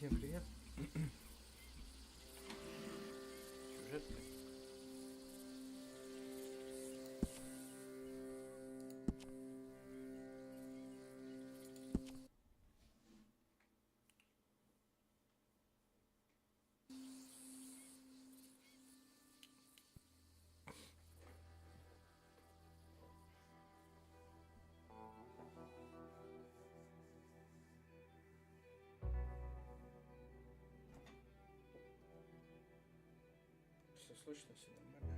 Всем привет. Сюжетка. Все слышно, все нормально.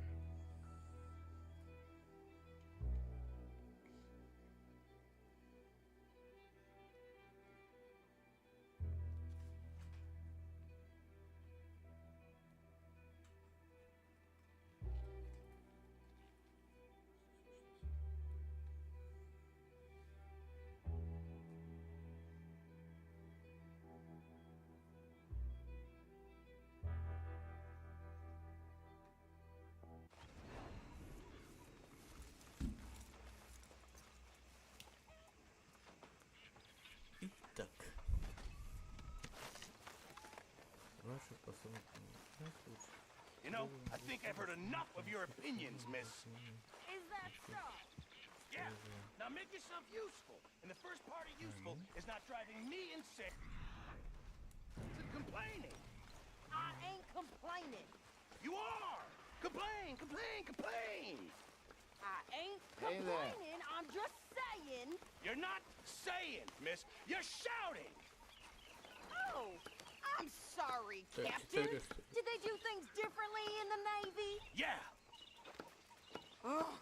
Так. Ваши посылки. You know, I think I've heard enough of your opinions, miss. Is that so? Yeah. Now make yourself useful. And the first part of useful is not driving me insane. It's complaining. I ain't complaining. You are! Complain, complain, complain! I ain't Hey there. complaining. I'm just saying. You're not saying, miss. You're shouting! Oh, I'm sorry, Так, Captain. что это? Did they do things differently in the Navy? Yeah. Oh,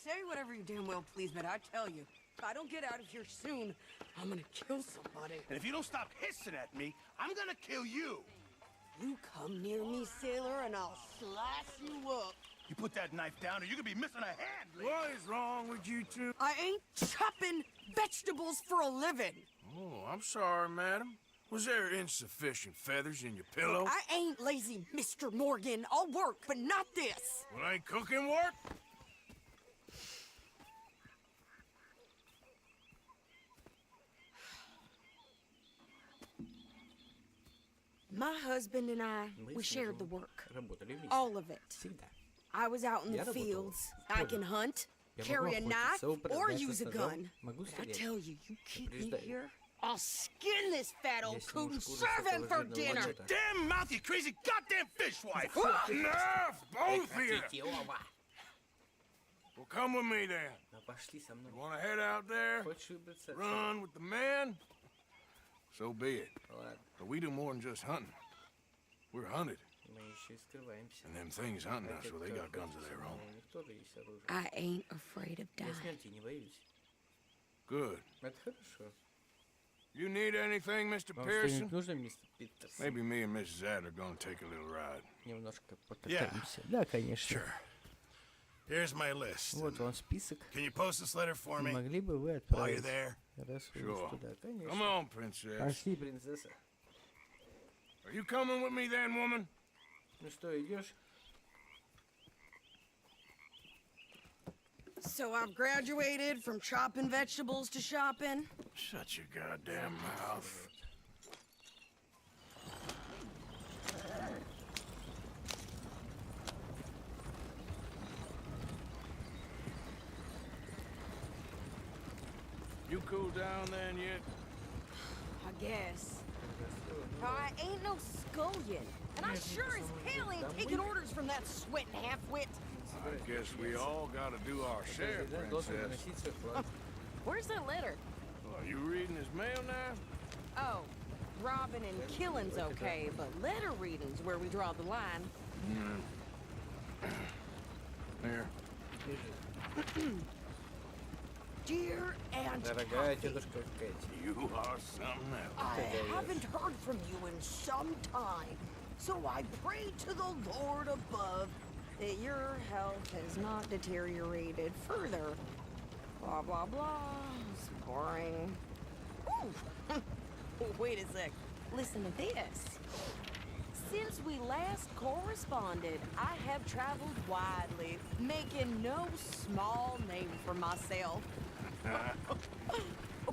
say whatever you damn well please, but I tell you, if I don't get out of here soon, I'm gonna kill somebody. And if you don't stop hissing at me, I'm gonna kill you. You come near me, sailor, and I'll slice you up. You put that knife down or you're gonna be missing a hand. What is wrong with you two? I ain't chopping vegetables for a living. Oh, I'm sorry, madam. Was there insufficient feathers in your pillow? I ain't lazy, Mr. Morgan. I'll work, but not this. Well, ain't cooking work? My husband and I, Мы we с shared the мужем work. Работали вместе. All of it. Всегда. I was out in Я the работал fields. в I поле. can hunt, Я carry могу a knife, охотиться, or управляться use с a ножом. gun. Могу But I стрелять. tell you, you keep me Предупреждаю. here, I'll skin this fat old Я coot and сниму шкуру с serve him этого for жирного dinner. болота. Damn mouth, you crazy goddamn fishwife! Enough, both of you! Хотите оба? Well, come with me then. Ну, пошли со мной. You want to head out there, Хочешь выбраться отсюда? run with the men? So be it. Ладно, But we do more than just hunting. We're hunted, мы еще и скрываемся. and them things hunting А us, те, well, they кто got guns of охотится, their own. у них тоже есть оружие. I ain't afraid of Я dying. смерти не боюсь. Good. Это хорошо. You need anything, Mr. Вам Pearson? что-нибудь нужно, мистер Питерс? Maybe me and Mrs. Adler gonna take a little ride. Немножко покатаемся. Да, конечно. Sure. Here's my list. Вот вам список. Can you post this letter for Не me могли бы вы while you're отправить, there? раз вы Sure. уж туда? Come Конечно. on, princess. Пошли, принцесса. Are you coming with me then, woman? Ну что, идешь? So I've graduated from chopping vegetables to shopping. Shut your goddamn mouth. You cool down then yet? I guess. I ain't no scullion. And I sure as hell ain't taking orders from that sweating half-wit. I guess we all gotta do our share, Каждый должен princess. выносить свой вклад. Where's that letter? Are you reading his mail now? Oh, robbing and killing's okay, but letter reading's where we draw the line. Here. Dear Aunt Дорогая Kathy, тетушка Кэти. You are something else. I haven't heard from you in some time, so I pray to the Lord above that your health has not deteriorated further. Blah, blah, blah. It's boring. Ooh. Wait a sec. Listen to this. Since we last corresponded, I have traveled widely, making no small name for myself.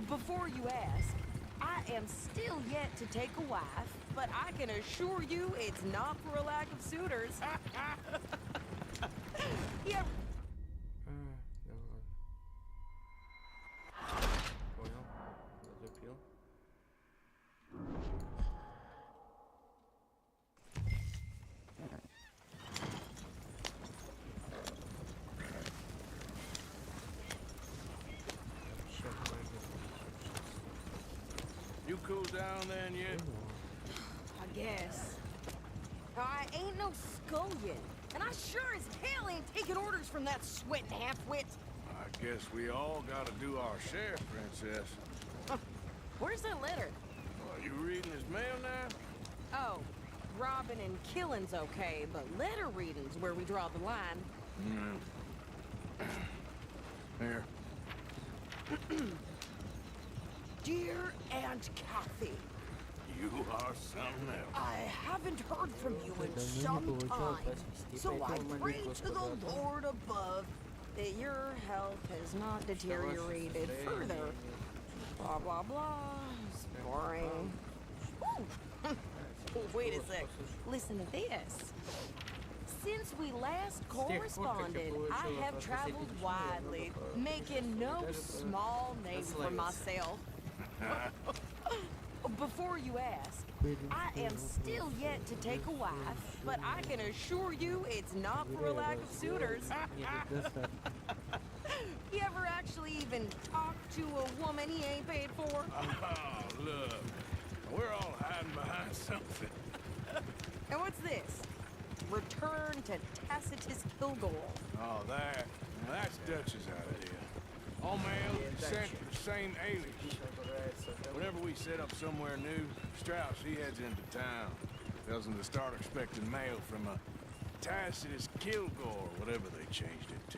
Before you ask, I I am still yet to take a wife, but I can assure you it's not for a lack of suitors. Yeah. Да ладно. Понял. Залупил. Вообще можно You cool down then yet? I guess. I ain't no scullion, and I sure as hell ain't taking orders from that sweating half-wit. I guess we all gotta do our share, Princess. Where's that letter? Are you reading his mail now? Oh, robbing and killing's okay, but letter reading's where we draw the line. Here. Dear Aunt Kathy, You are something else. I haven't heard from you in давно не some получал time, посвистей, so I поэтому pray молитву to the сказал. Lord above that your health has not deteriorated further. Blah, blah, blah. It's boring. Ooh. Wait a sec. Listen to this. Since we last corresponded, I have traveled widely, making no small name for myself. Before you ask, I am still yet to take a wife, but I can assure you it's not for a lack of suitors. Недостаточно. You ever actually even talk to a woman he ain't paid for? Oh, look. We're all hiding behind something. And what's this? Return to Tacitus Kilgore. Oh, that. Now that's Dutch's idea. All mail sent to the same alias. Whenever we set up somewhere new, Strauss, he heads into town. Tells them to start expecting mail from a Tacitus Kilgore, whatever they changed it to.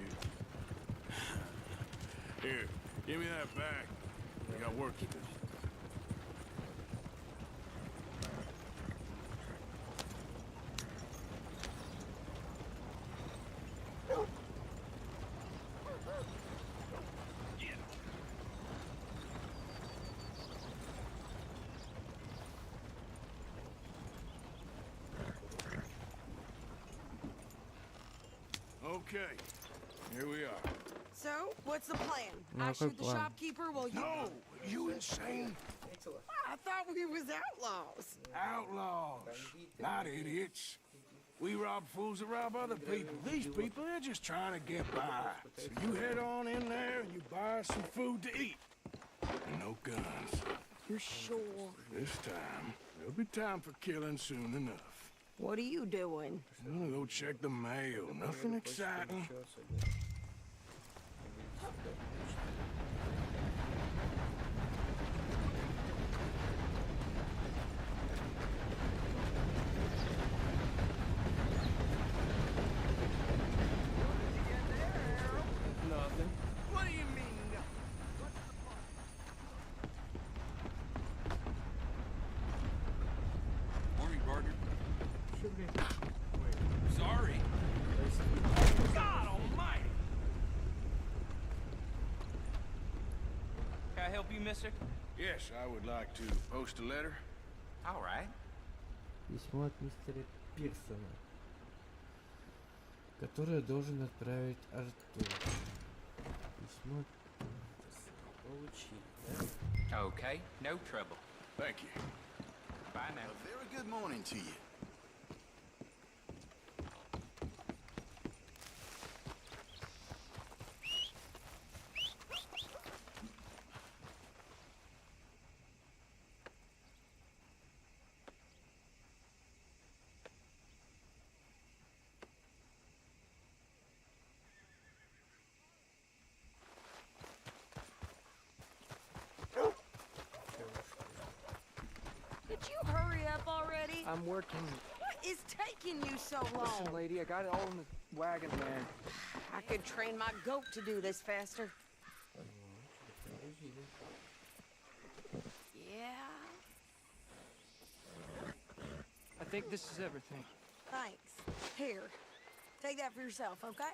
Here, give me that back. I got work to do. Okay, here we are. So, what's the plan? Ну, I какой shoot the план? shopkeeper while you... No, you insane? I thought we was outlaws. Outlaws, not idiots. We rob fools that rob other people. These people, they're just trying to get by. So you head on in there and you buy some food to eat. And no guns. You're sure? This time, there'll be time for killing soon enough. What are you doing? I'm gonna go check the mail. Nothing exciting. Nothing. What do you mean, no? Morning, partner. Чё, блин? Sorry. God almighty! Can I help you, mister? Yes, I would like to post a letter. All right. Письмо от мистера Пирсона, которое должен отправить Артур. Письмо от Пирсона. Получили, да? Okay, no trouble. Thank you. Bye now. A very good morning to you. Could you hurry up already? I'm working. What is taking you so Listen, long? lady, I got it all in the wagon, man. I could train my goat to do this faster. Yeah, I think this is everything. thanks. Here, take that for yourself, okay?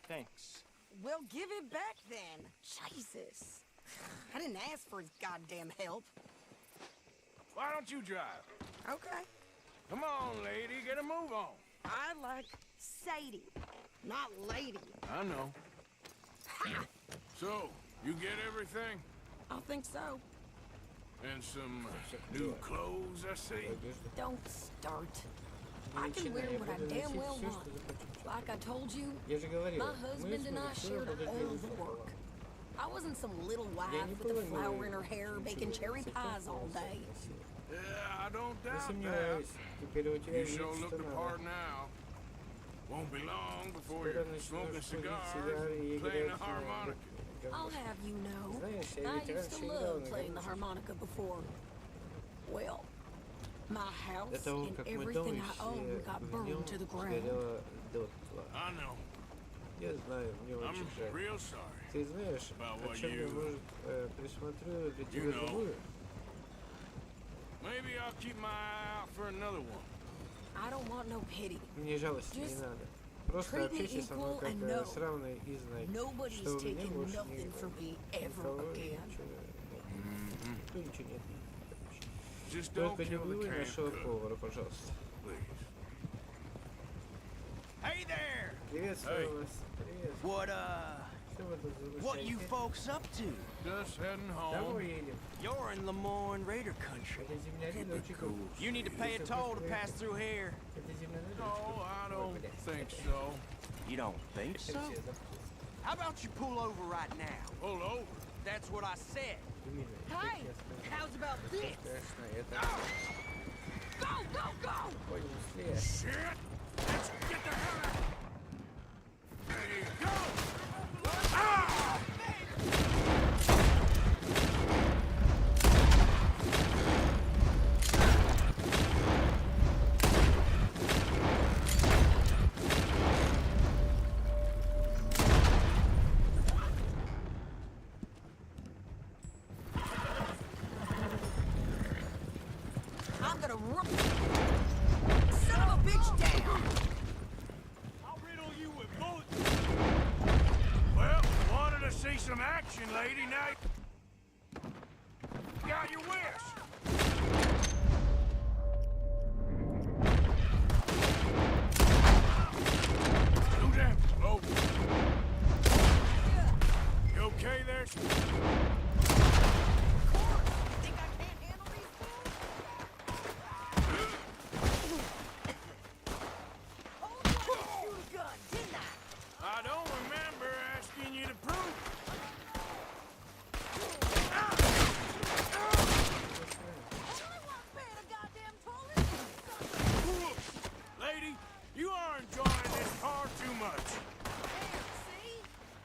Thanks. Well, give it back then. Jesus. I didn't ask for his goddamn help. Why don't you drive? Okay. Come on, lady, get a move on. I like Sadie, not lady. I know. So, you get everything? I think so. And some new clothes, I see. Don't start. I can wear what I damn well want. Like I told you, Я же говорил, my husband and I shared all of the work. I wasn't some little wife with a flower in her hair baking cherry pies all day. Yeah, I don't Не doubt that. сомневаюсь, теперь у тебя You есть sure что look the надо. part now. Won't be long before Скоро you're начнешь smoking курить cigars сигары и and playing играть the harmonica. I'll have you know, Знаешь, я I ведь used to раньше играл love на playing the гармошке. harmonica before. Well, my house До того, and как мы дом everything I own got в нем burned to the ground. сгорело дотла. I know. Я знаю, мне I'm очень жаль. real sorry. Ты знаешь, About о what чем я, you- может, присмотрю для тебя know. другую? Maybe I'll keep my eye out for another one. I don't want no pity. Мне жалости не Just надо. Просто treat me общайся со мной equal как and know с равной и знай, Nobody's что у меня taking больше nothing from me ever никого again. ничего нет. Никто ничего нет. Just don't Только не kill the убивай canned нашего cook, повара, пожалуйста. please. Hey there! Приветствую Эй. вас. Привет. What, Что вы тут what you замышляете? folks up to? Just heading Домой home. едем. You're in Lemoyne Raider country. Это земля ледочков. You need to pay a toll to pass through here. Это земля No, ледочков. I don't Ой, блядь. think so. You don't think Все so? запутались. How about you pull over right now? Pull over. That's what I said. Блин, Hey, как я сказал. how's about this? Страшно, это... Go, go, go! Понял, след. Shit! Let's get the hell out! There you go! Ah! I'm gonna run. Son of a bitch down! I'll riddle you with bullets. Well, wanted to see some action, lady. Now you got your wish. Slow down. Slow. You okay there? Think I can't handle these fools? Hold on, shoot a gun, didn't I? I don't remember asking you to prove. I wasn't paying a goddamn toll. Lady, you are enjoying this car too much. There, see?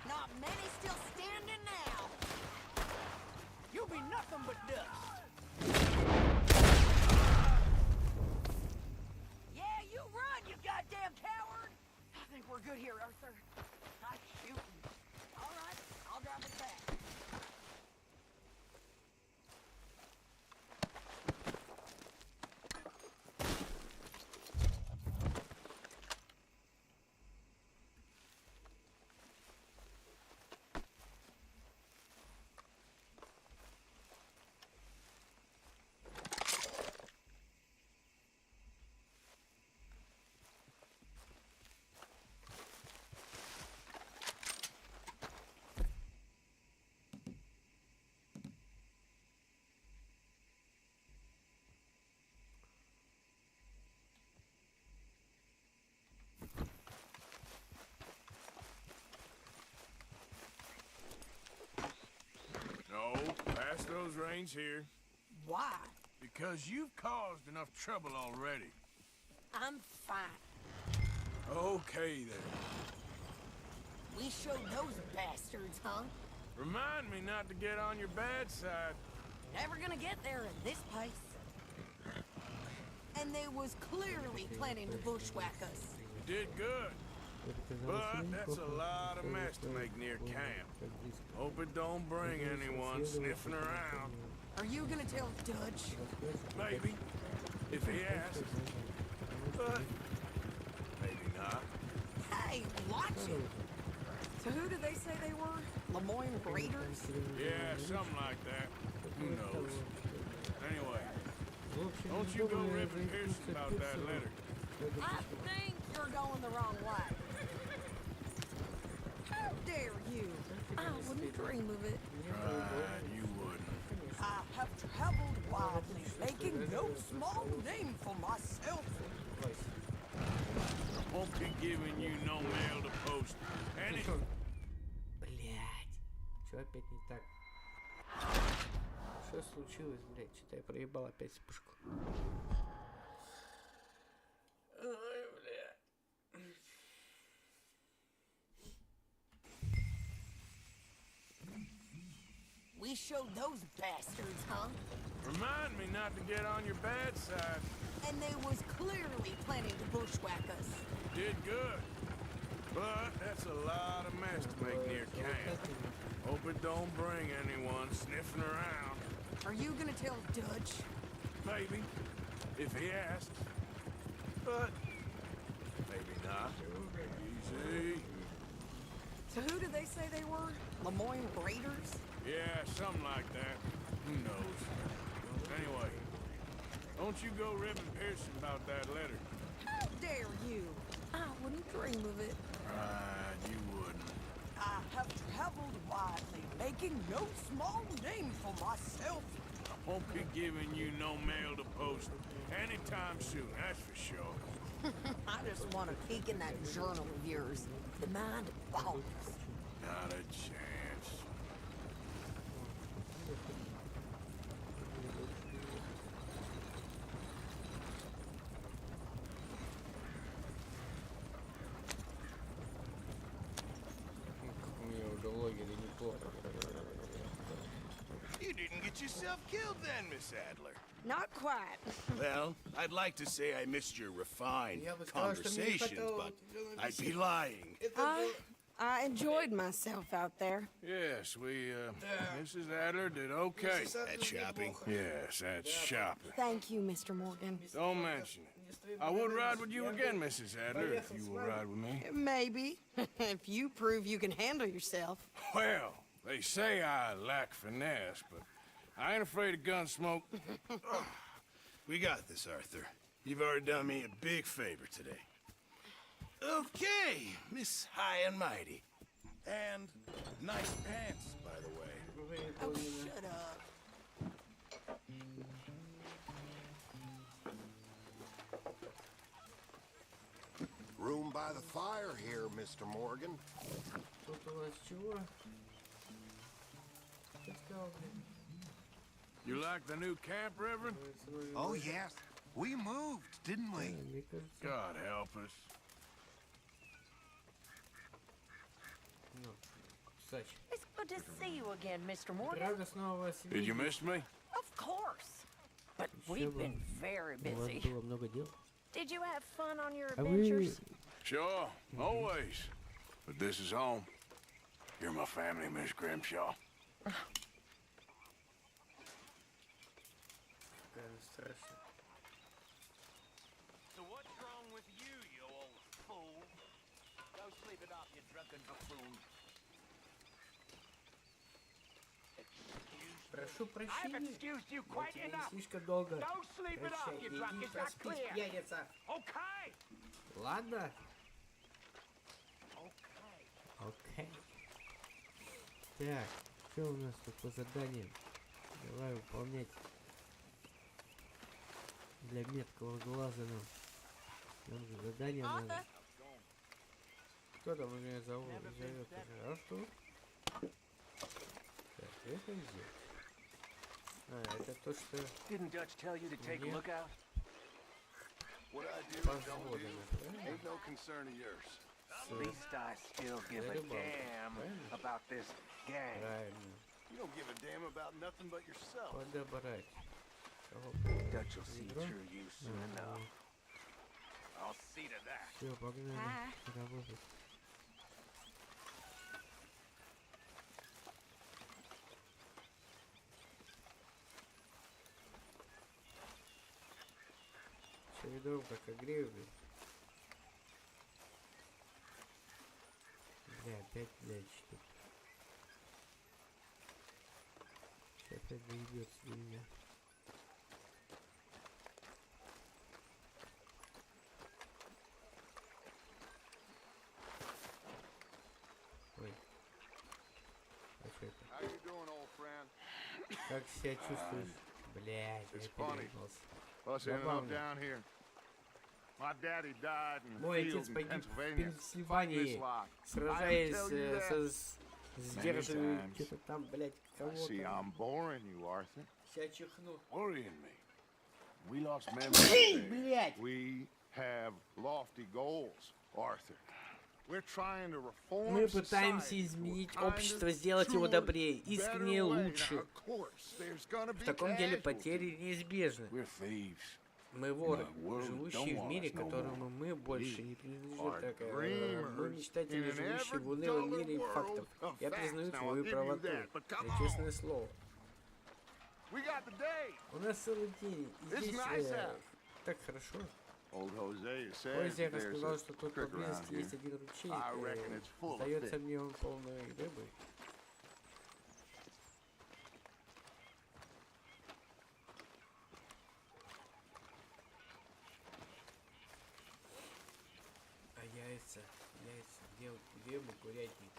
Not many still standing now. You'll be nothing but dust. Yeah, you run, you goddamn coward! I think we're good here, Arthur. Nice shooting. All right, I'll drive it back. No, pass those reins here. Why? Because you've caused enough trouble already. I'm fine. Okay, then. We showed those bastards, huh? Remind me not to get on your bad side. Never gonna get there in this pace. And they was clearly planning to bushwhack us. You did good. But that's a lot of mess to make near camp. Hope it don't bring anyone sniffing around. Are you gonna tell Dutch? Maybe, if he asks. But maybe not. Hey, watch it! So who did they say they were? Lemoyne Raiders? Yeah, something like that. Who knows? Anyway, don't you go ripping Pearson about that letter. I think you're going the wrong way. How dare you? I wouldn't dream of it. Right, you wouldn't. I have traveled widely, making no small name for myself. I won't be giving you no mail to post. Any... Блять. Чё опять не так? Что случилось, блять? Что-то я проебал опять вспышку. Ой, бля. We showed those bastards, huh? Remind me not to get on your bad side. And they was clearly planning to bushwhack us. Did good. But that's a lot of mess to make near camp. Hope it don't bring anyone sniffing around. Are you gonna tell Dutch? Maybe, if he asks. But maybe not. Easy. So who did they say they were? Lemoyne Raiders? Yeah, something like that. Who knows? Anyway, don't you go ripping Pearson about that letter. How dare you? I wouldn't dream of it. Right, you wouldn't. I have traveled widely, making no small name for myself. I won't be giving you no mail to post anytime soon, that's for sure. I just want to peek in that journal of yours. The mind boggles. Not a chance. У меня уже в лагере неплохо. You didn't get yourself killed then, Miss Adler. Not quite. Well, I'd like to say I missed your refined Я бы сказал, что мне не conversations, хватало but тяжелой I'd be беседы. lying. I enjoyed myself out there. Yes, Mrs. Adler did okay. At shopping. Yes, that's shopping. Thank you, Mr. Morgan. Don't mention it. I would ride with you again, Mrs. Adler, if you will ride with me. Maybe. If you prove you can handle yourself. Well, they say I lack finesse, but I ain't afraid of gun smoke. We got this, Arthur. You've already done me a big favor today. Okay, Miss High and Mighty. And nice pants, by the way. Oh, shut up. Room by the fire here, Mr. Morgan. Тут у нас чего? Ты сказал, блин? You like the new camp, Reverend? Oh, yes. We moved, didn't we? Мне кажется, God help us. ну, кстати. It's good to see you again, Mr. Morgan. Рада снова вас Did you видеть. miss me? Of course. But Еще we've бы been very у вас busy. было много дел. Did you have fun on your А вы... adventures? Sure, always. But this is home. You're my family, Miss Grimshaw. Какая она страшная. So what's wrong with you, you old fool? Go sleep it off, you drunken buffoon. Прошу I've прощения. excused you Я quite тебя не enough. слишком долго. Don't sleep it off, Прощай, you иди drunk. Is that проспись, clear? пьяница. Okay. Ладно? Okay. Окей. Так, что у нас тут по заданиям? Давай выполнять. Для меткого глаза нам же задание надо. Кто там меня зовет уже? Артур? Так, это где? А, это то, что Didn't Dutch tell you to take a Yeah. look out? What I do or don't позволено, do правильно? ain't no concern of yours. At least I still give a damn about this gang. Правильно. You don't give a damn about nothing but yourself. Подобрать. Кого? Dutch will see Ведро? through you soon enough. I'll see to that. Все, погнали. Работать. Все ведром как огрею, блин. Бля, опять блядь, что ли? Сейчас опять доебется до меня. Ой. А что это? How you doing, old friend? Как себя чувствуешь? Блядь, я It's funny. переебался. Us ended up Забавно. down here. My daddy died in the Мой field отец in погиб в Pennsylvania. Пенсильвании, сражаясь сдерживая что-то там, блядь, I кого-то. see I'm boring you, Arthur. Сейчас чихну. Worrying me. We lost memories today. Блядь! We have lofty goals, Arthur. We're trying to reform Мы пытаемся society изменить to a kind общество, of сделать его truer, добрее, искреннее, better way. лучше. Now, of course, there's gonna В be таком деле casualties. потери неизбежны. We're thieves. Мы воры, world живущие don't в want мире, us no которому more. мы больше не are принадлежим. Так, мы dreamers мечтатели, in an живущие в ever унылом duller мире world фактов. of Я facts. признаю Now, I'll твою give you правоту. that, but come Это честное слово. We got the day. У нас целый день. И It's здесь nice out. так хорошо. Old Hosea says Поэзия that there's рассказал, a что тут creek around поблизости here. есть один ручей. I reckon it's full of Сдается fish. мне он полной рыбы. А яйца, где мы курятник?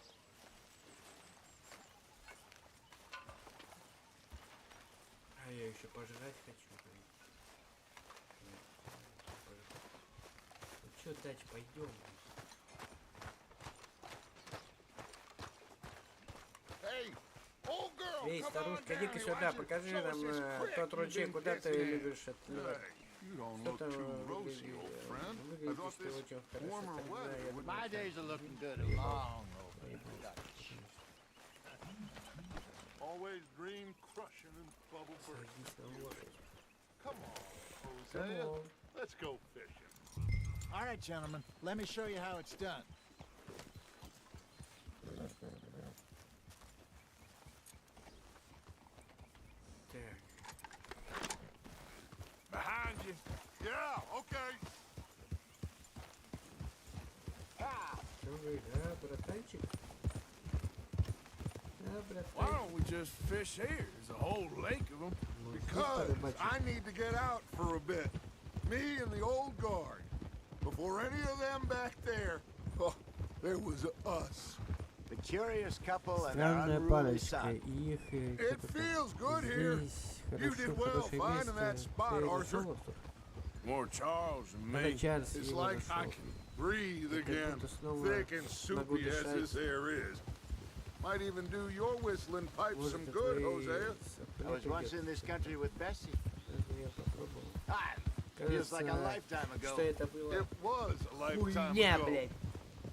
А я еще пожрать хочу. Ну что, дальше пойдем? Hey, old girl, Эй, come on старушка, down иди-ка here. сюда, Why don't you покажи show us нам this creek тот you've ручей, been куда ты fishing in? любишь отливать. Hey, you don't Что look там too rosy, old friend. I выглядишь thought ты this очень хорошо. warmer Так, да, weather я would думаю, My так. days are looking good and long over. always dream crushing and bubble burst. Садись на лошадь. Come on, Come Hosea. on. Let's go fishing. All right, gentlemen, let me show you how it's done. Так, Behind you. Yeah, okay. что вы, а, братанчик? А, Why братанчик. don't we just fish here? There's a whole lake of them. Ну, здесь Because порыбачить. I need to get out for a bit. Me and the old guard. Before any of them back there, oh, there was us. The curious couple and their Странная unruly парочка, son. и их It feels good here. You did well finding that spot, Arthur. More Charles and me. Чарльз It's его like I нашел. can breathe Как again, будто снова thick and могу soupy as дышать. this air is. Might even do your whistling pipes Может, some это good, твои Hosea. I was once in this country with Bessie. Я попробовал. Ah, feels like a Кажется, lifetime ago. что это было It was a lifetime хуйня, ago. блядь.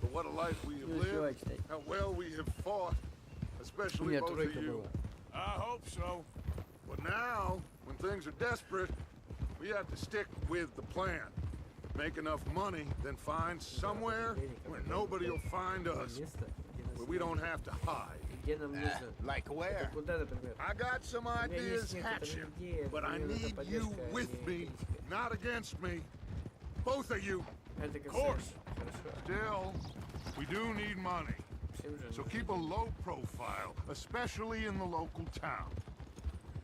But what a life we have Не успевай lived. читать. How well we have fought. Especially У меня both of тройка you. была. I hope so. But now, when things are desperate, we have to stick with the plan. Make enough money, then find somewhere where nobody will find us. Место, где нас Where we don't have to hide. где нам нужно. Like Это where? куда, например? I got some У меня ideas есть некоторые hatching, идеи, but I мне нужна need you поддержка, а with не me, критика. not against me. Both of you. Это как course. Хорошо. Still, we do need money. Всем же So нужно. keep a low profile, especially in the local town.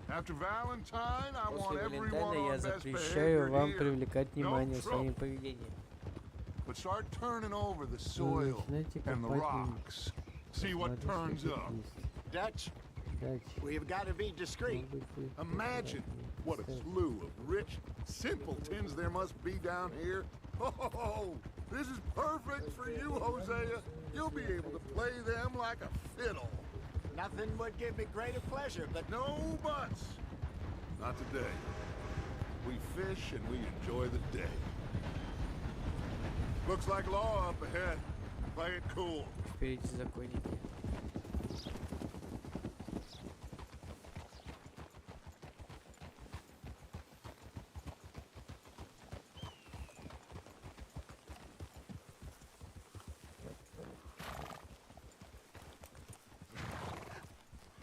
After Valentine, I want После everyone Валентайна я on best запрещаю behavior вам here. привлекать внимание No своим trouble. поведением. But start turning over the soil начинайте and the копать rocks. See what turns up. Dutch, Дальше. we've got to be discreet. Может быть, будет Imagine аккуратнее. what a slew of rich simpletons there must be down here. Oh, this is perfect for you, Hosea. You'll be able to play them like a fiddle. Nothing would give me greater pleasure, but No buts. Not today. We fish and we enjoy the day. Looks like law up ahead. Play it cool. Впереди законники.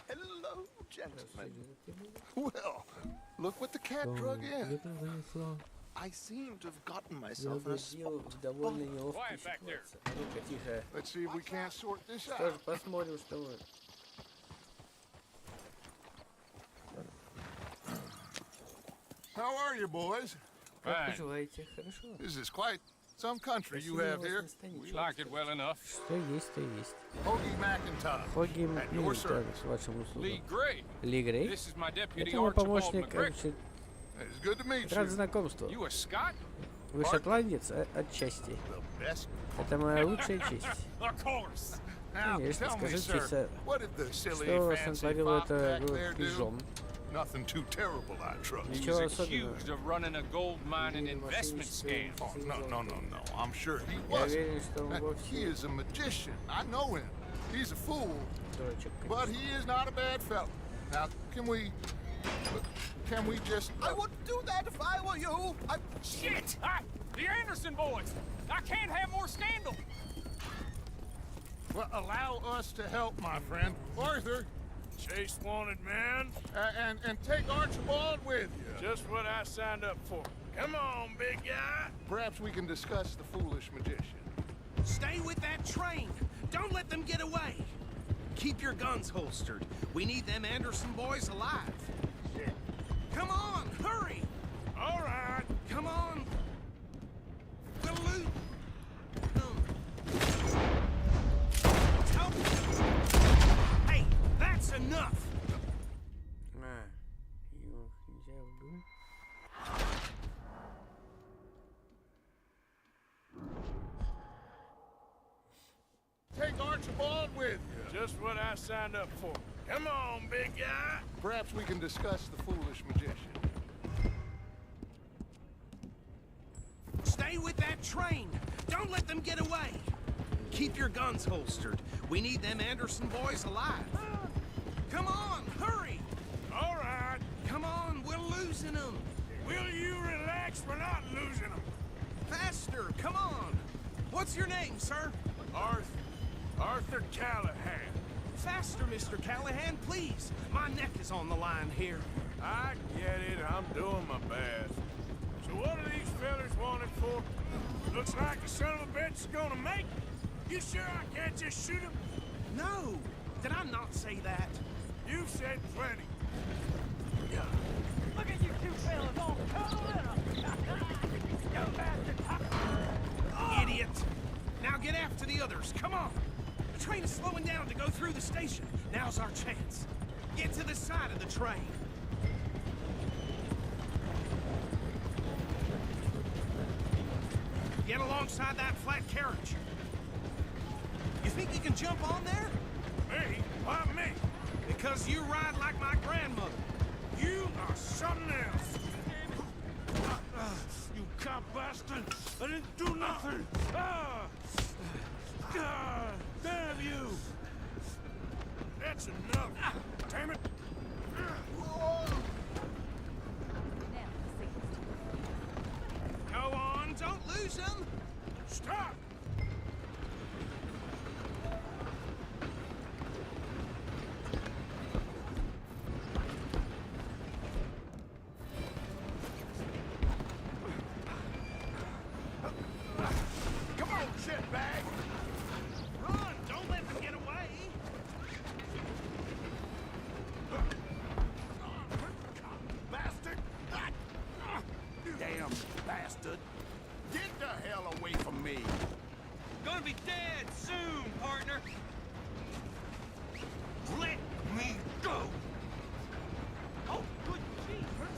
Hello, gentlemen. Well, look what the cat drug in. Где там занесло? I seem to have gotten Я myself in a угодил spot. в довольно неловкую ситуацию. А ну-ка, тихо. Let's see if we can't sort this Что же, out. посмотрим, что вы. How are you, boys? Как поживаете? Хорошо. This is quite some country you Красиво have у вас here. на станице. Like it well enough. Что есть, то есть. Hoagie McIntyre. Хоги At your Милитон, service. с вашим услугам. Lee Gray. Ли Грей? This is my deputy Это мой Archibald помощник, McGregor. It's good to meet рад you. знакомству. You a Scot? Вы шотландец? Отчасти. The best. Это моя лучшая честь. Of course. Now, Конечно, tell me, скажите, sir, сэр, what did the silly что у вас fancy натворил fop это back there do? пижон? Nothing too terrible, I trust. He Ничего was особенного. accused of running a gold mining investment scam. Oh, no. I'm sure he Я wasn't. уверен, что он He вовсе is a magician. I know him. He's a fool, дурачок. but he is not a bad fellow. Now, can we just... I wouldn't do that if I were you. Shit! The Anderson boys! I can't have more scandal! Well, allow us to help, my friend. Arthur. Chase wanted man. And take Archibald with you. Just what I signed up for. Come on, big guy. Perhaps we can discuss the foolish magician. Stay with that train. Don't let them get away. Keep your guns holstered. We need them Anderson boys alive. Come on, hurry! All right. Come on. We'll lose. Help! Hey, that's enough. Его нельзя убить. Take Archibald with you. Just what I signed up for. Come on, big guy. Perhaps we can discuss the foolish magician. Stay with that train. Don't let them get away. Keep your guns holstered. We need them Anderson boys alive. Come on, hurry! All right. Come on, we're losing them. Will you relax? We're not losing them. Faster, come on. What's your name, sir? Arthur Callahan. Faster, Mr. Callahan, please. My neck is on the line here. I get it. I'm doing my best. So what are these fellers wanted for? Looks like the son of a bitch is gonna make. You sure I can't just shoot him? No, did I not say that? You've said plenty. Look at you two fellas all cuddled up. You bastard. Idiot. Now get after the others, come on. The train is slowing down to go through the station. Now's our chance. Get to the side of the train. Get alongside that flat carriage. You think you can jump on there? Me? Why me? Because you ride like my grandmother. You are something else. You cop bastard! I didn't do nothing! God damn you! That's enough! Damn it! Go on, don't lose them. Stop! Come on, shitbag! Run! Don't let them get away! Bastard! Damn bastard! Get the hell away from me! Gonna be dead soon, partner! Let me go! Oh, good jeepers!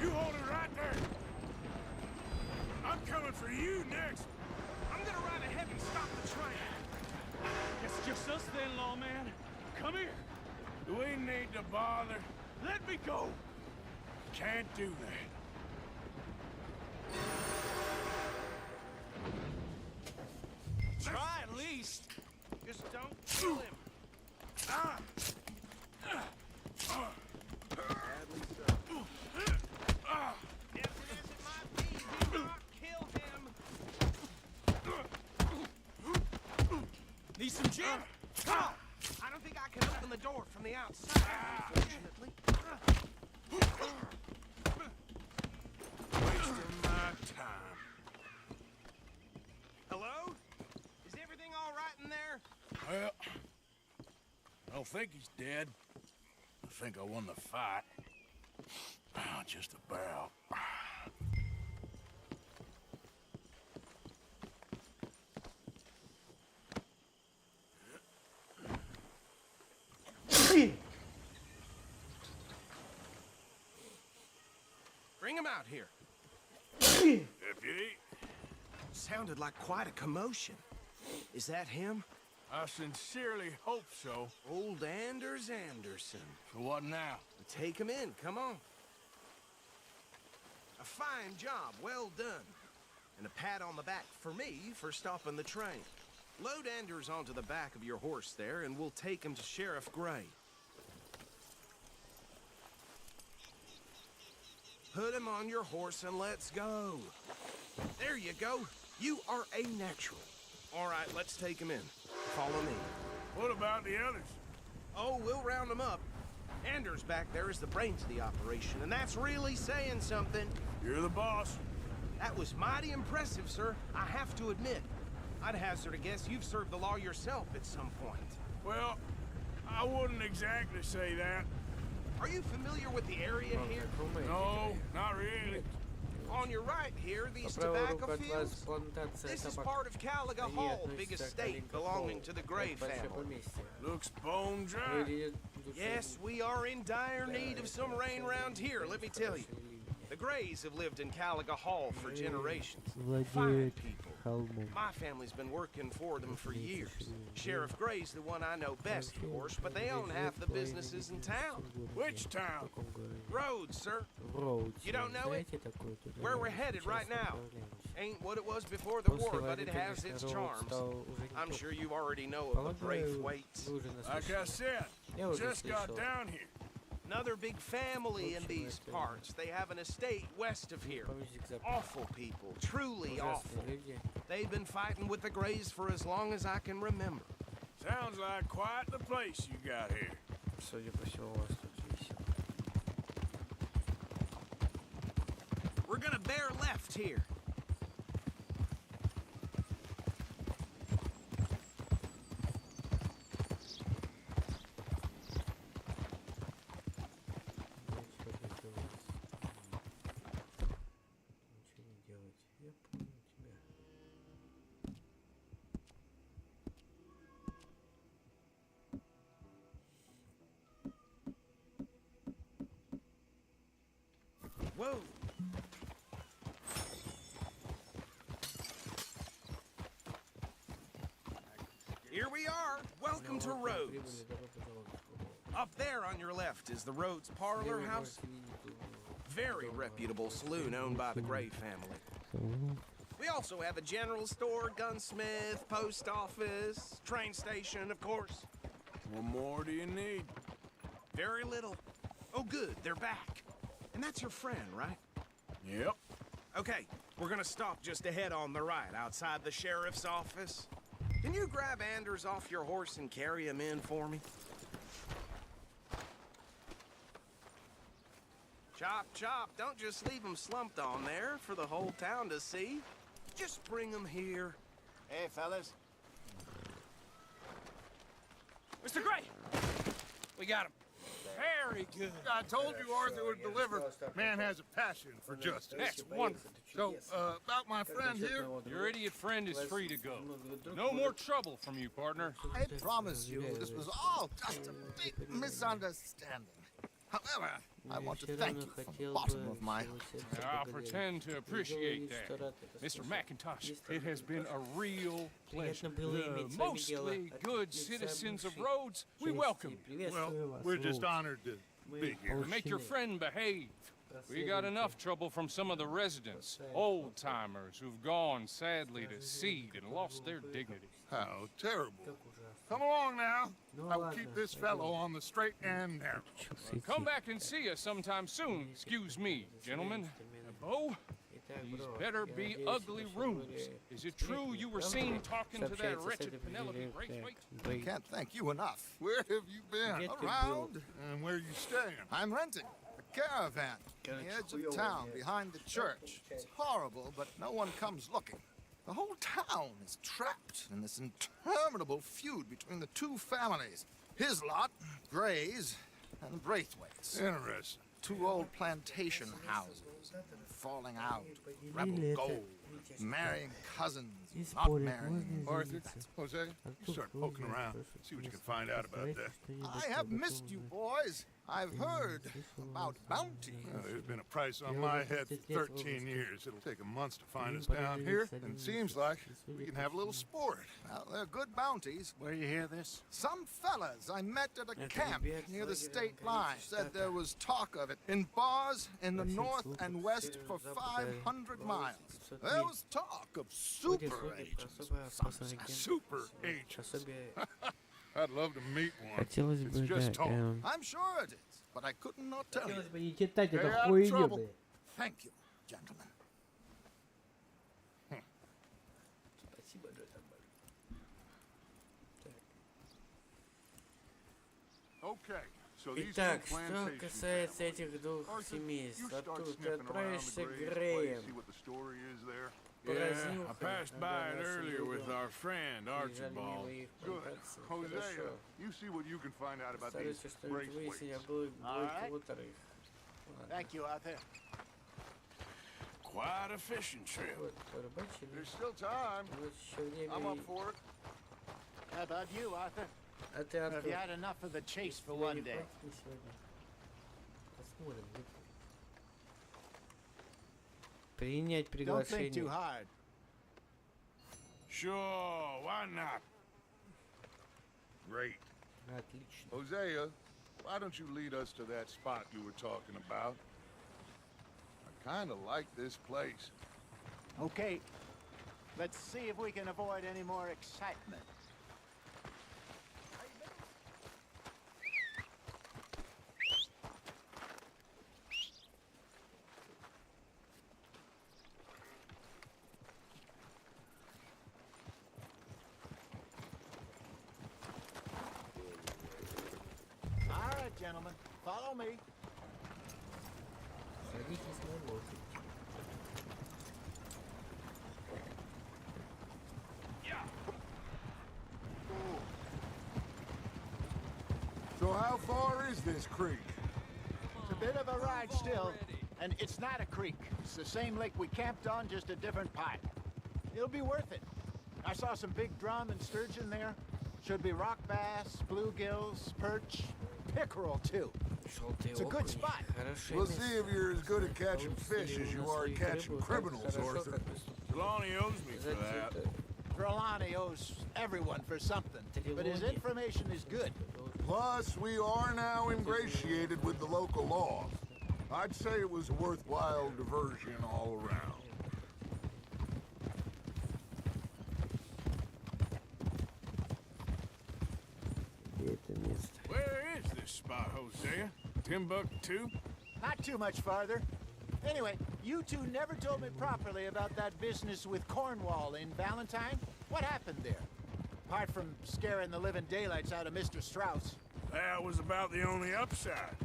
You hold it right there! I'm coming for you next! I'm gonna ride ahead and stop the train! It's just us then, lawman. Come here. Do we need to bother? Let me go. Can't do that. Try at least! Just don't kill him! If it isn't my pee, do not kill him! Need some gin? Come on! I don't think I can open the door from the outside, unfortunately. Wasting my time. Hello? Is everything all right in there? Well, I don't think he's dead. I think I won the fight. Just about. Bring him out here. Deputy? Sounded like quite a commotion. Is that him? I sincerely hope so. Old Anders Anderson. So what now? Take him in, come on. A fine job, well done. And a pat on the back for me for stopping the train. Load Anders onto the back of your horse there, and we'll take him to Sheriff Gray. Put him on your horse and let's go. There you go. You are a natural. All right, let's take him in. Follow me. What about the others? Oh, we'll round them up. Anders back there is the brains of the operation, and that's really saying something. You're the boss. That was mighty impressive, sir. I have to admit. I'd hazard a guess you've served the law yourself at some point. Well, I wouldn't exactly say that. Are you familiar with the area here? No, not really. On your right here, these tobacco fields. This is part of Caliga Hall, big estate belonging to the Gray family. Looks bone dry. Yes, we are in dire need of some rain around here, let me tell you. The Grays have lived in Caliga Hall for generations. Fine people. My family's been working for them for years. Sheriff Gray's the one I know best, of course, but they own half the businesses in town. Which town? Rhodes, sir. You don't know it? Where we're headed right now. Ain't what it was before the war, but it has its charms. I'm sure you already know of the Braithwaites. Like I said, just got down here. Another big family in these parts. They have an estate west of here. Awful people, truly awful. They've been fighting with the Grays for as long as I can remember. Sounds like quite the place you got here. We're gonna bear left here. Whoa! Here we are. Welcome to Rhodes. Up there on your left is the Rhodes Parlor House. Very reputable saloon owned by the Gray family. We also have a general store, gunsmith, post office, train station, of course. What more do you need? Very little. Oh, good. They're back. And that's your friend, right? Yep. Okay, we're gonna stop just ahead on the right, outside the sheriff's office. Can you grab Anders off your horse and carry him in for me? Chop, chop, don't just leave him slumped on there for the whole town to see. Just bring him here. Hey, fellas. Mr. Gray! We got him. Very good. I told you Arthur would deliver. Man has a passion for justice. That's wonderful. So, about my friend here? Your idiot friend is free to go. No more trouble from you, partner. I promise you this was all just a big misunderstanding. However, I want to thank you from the bottom of my heart. I'll pretend to appreciate that. Mr. McIntosh, it has been a real pleasure. The mostly good citizens of Rhodes, we welcome you. Well, we're just honored to be here. Make your friend behave. We got enough trouble from some of the residents, old-timers who've gone, sadly, to seed and lost their dignity. How terrible. Come along now. I will keep this fellow on the straight and narrow. Come back and see us sometime soon. Excuse me, gentlemen. Bo, These better be ugly rooms. Is it true you were seen talking to that wretched Penelope Braithwaite? I can't thank you enough. Where have you been? Around? And where are you staying? I'm renting a caravan on the edge of town behind the church. It's horrible, but no one comes looking. The whole town is trapped in this interminable feud between the two families. His lot, Gray's, and the Braithwaites. Interesting. Two old plantation houses, falling out, rebel gold, marrying cousins, not marrying. Arthur, Jose, you start poking around. See what you can find out about that. I have missed you, boys. I've heard about bounty. There's been a price on my head for 13 years. It'll take a month to find us down here, and it seems like we can have a little sport. Well, they're good bounties. Where you hear this? Some fellas I met at a camp near the state line said there was talk of it in bars in the north and west for 500 miles. There was talk of super agents. Super agents. I'd love to meet one. Хотелось It's бы, just да, talk. I'm sure it is, but I couldn't not tell you. хотелось бы не читать Stay эту out of хуйню, trouble. блядь. Thank you, gentlemen. Спасибо, Джота. Okay, so these Итак, two что plantation касается этих двух Arthur, семейств, you start Артур, ты sniffing around the отправишься Gray's к place, Греям. see what the story is there. Yeah, I passed by it earlier with our friend Archibald. Good. Hosea, you see what you can find out about these Старайся что-нибудь выяснить Braithwaites. об их кого-вторых. Thank you, Arthur. Quite a fishing trip. Вот, порыбачили. There's still time. Вот еще время I'm up есть. for it. How about you, Arthur? А ты, Have Артур, you had enough of the chase for тебя one не day? хватит сегодня? Посмотрим. Принять Don't think too приглашение. hard. Sure, why not? Great. Отлично. Hosea, why don't you lead us to that spot you were talking about? I kind of like this place. Okay. Let's see if we can avoid any more excitement. All right, gentlemen, follow me. Садитесь на лошадь. So how far is this creek? It's a bit of a ride still, and it's not a creek. It's the same lake we camped on, just a different part. It'll be worth it. I saw some big drum and sturgeon there. Should be rock bass, bluegills, perch, pickerel too. Желтые It's a good окуни. spot. Хорошее We'll место. see if you're as good at catching fish as you are at catching criminals, Хорошо, Arthur. как преступник. Trelawney owes me for that. Trelawney owes everyone for something, but his information is good. Plus, we are now ingratiated with the local law. I'd say it was a worthwhile diversion all around. Это место. Where is this spot, Hosea? Timbuktu? Not too much farther. Anyway, you two never told me properly about that business with Cornwall in Valentine. What happened there? Apart from scaring the living daylights out of Mr. Strauss. That was about the only upside.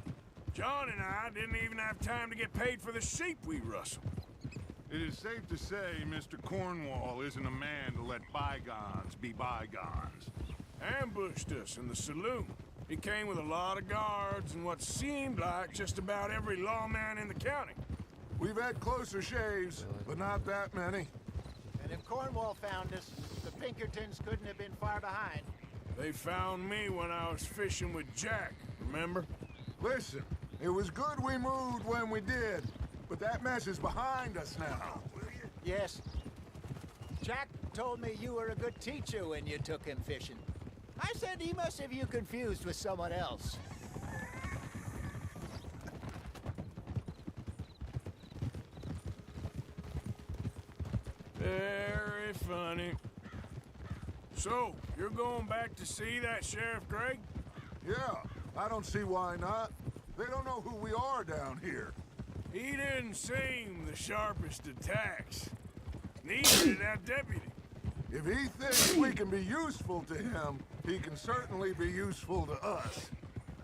John and I didn't even have time to get paid for the sheep we rustled. It is safe to say Mr. Cornwall isn't a man to let bygones be bygones. Ambushed us in the saloon. He came with a lot of guards and what seemed like just about every lawman in the county. We've had closer shaves, but not that many. And if Cornwall found us, the Pinkertons couldn't have been far behind. They found me when I was fishing with Jack, remember? Listen, it was good we moved when we did, but that mess is behind us now. Yes. Jack told me you were a good teacher when you took him fishing. I said he must have you confused with someone else. Very funny. So, you're going back to see that Sheriff Gregg? Yeah, I don't see why not. They don't know who we are down here. He didn't seem the sharpest of tacks. Neither did that deputy. If he thinks we can be useful to him, he can certainly be useful to us.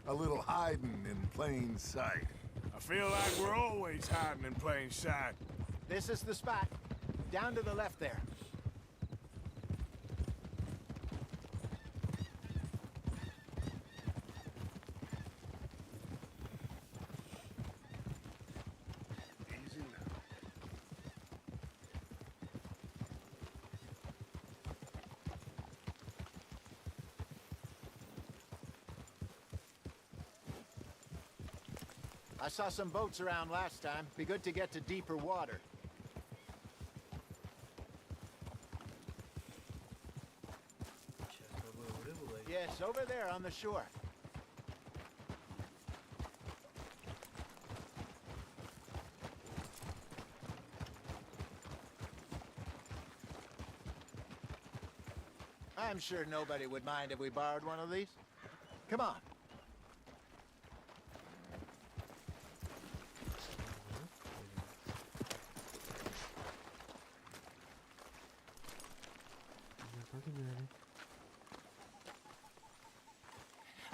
A little hiding in plain sight. I feel like we're always hiding in plain sight. This is the spot. Down to the left there. Easy now. I saw some boats around last time. Be good to get to deeper water. Yes, over there on the shore. I'm sure nobody would mind if we borrowed one of these. Come on.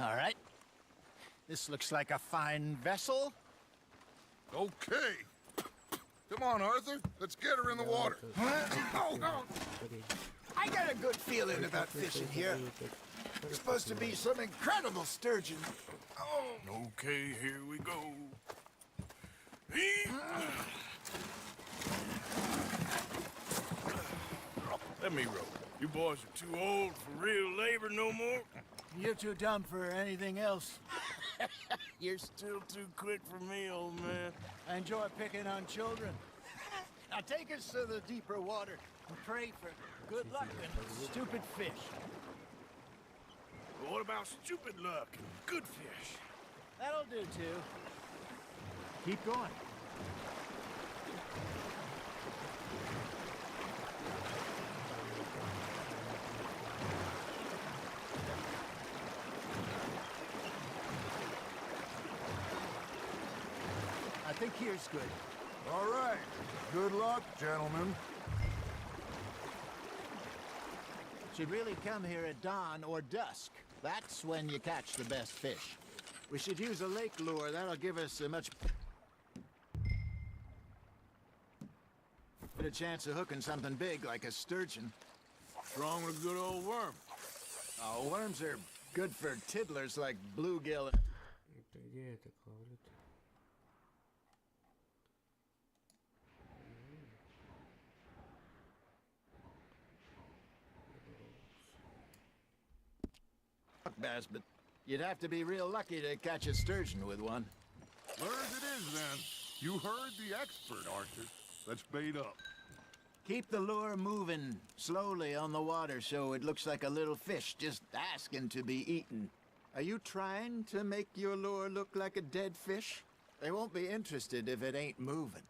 All right. This looks like a fine vessel. Okay. Come on, Arthur. Let's get her in the water. Oh, I got a good feeling about fishing here. There's supposed to be some incredible sturgeon. Oh. Okay, here we go. Let me row. You boys are too old for real labor no more. You're too dumb for anything else. You're still too quick for me, old man. I enjoy picking on children. Now take us to the deeper water and pray for good luck and stupid fish. But what about stupid luck and good fish? That'll do, too. Keep going. I think here's good. All right. Good luck, gentlemen. Should really come here at dawn or dusk. That's when you catch the best fish. We should use a lake lure. That'll give us a much better chance of hooking something big like a sturgeon. What's wrong with a good old worm? Oh, worms are good for tiddlers like bluegill. Где это кладет? Bass, but you'd have to be real lucky to catch a sturgeon with one. Where it is, then. You heard the expert, Arthur. Let's bait up. Keep the lure moving slowly on the water so it looks like a little fish just asking to be eaten. Are you trying to make your lure look like a dead fish? They won't be interested if it ain't moving.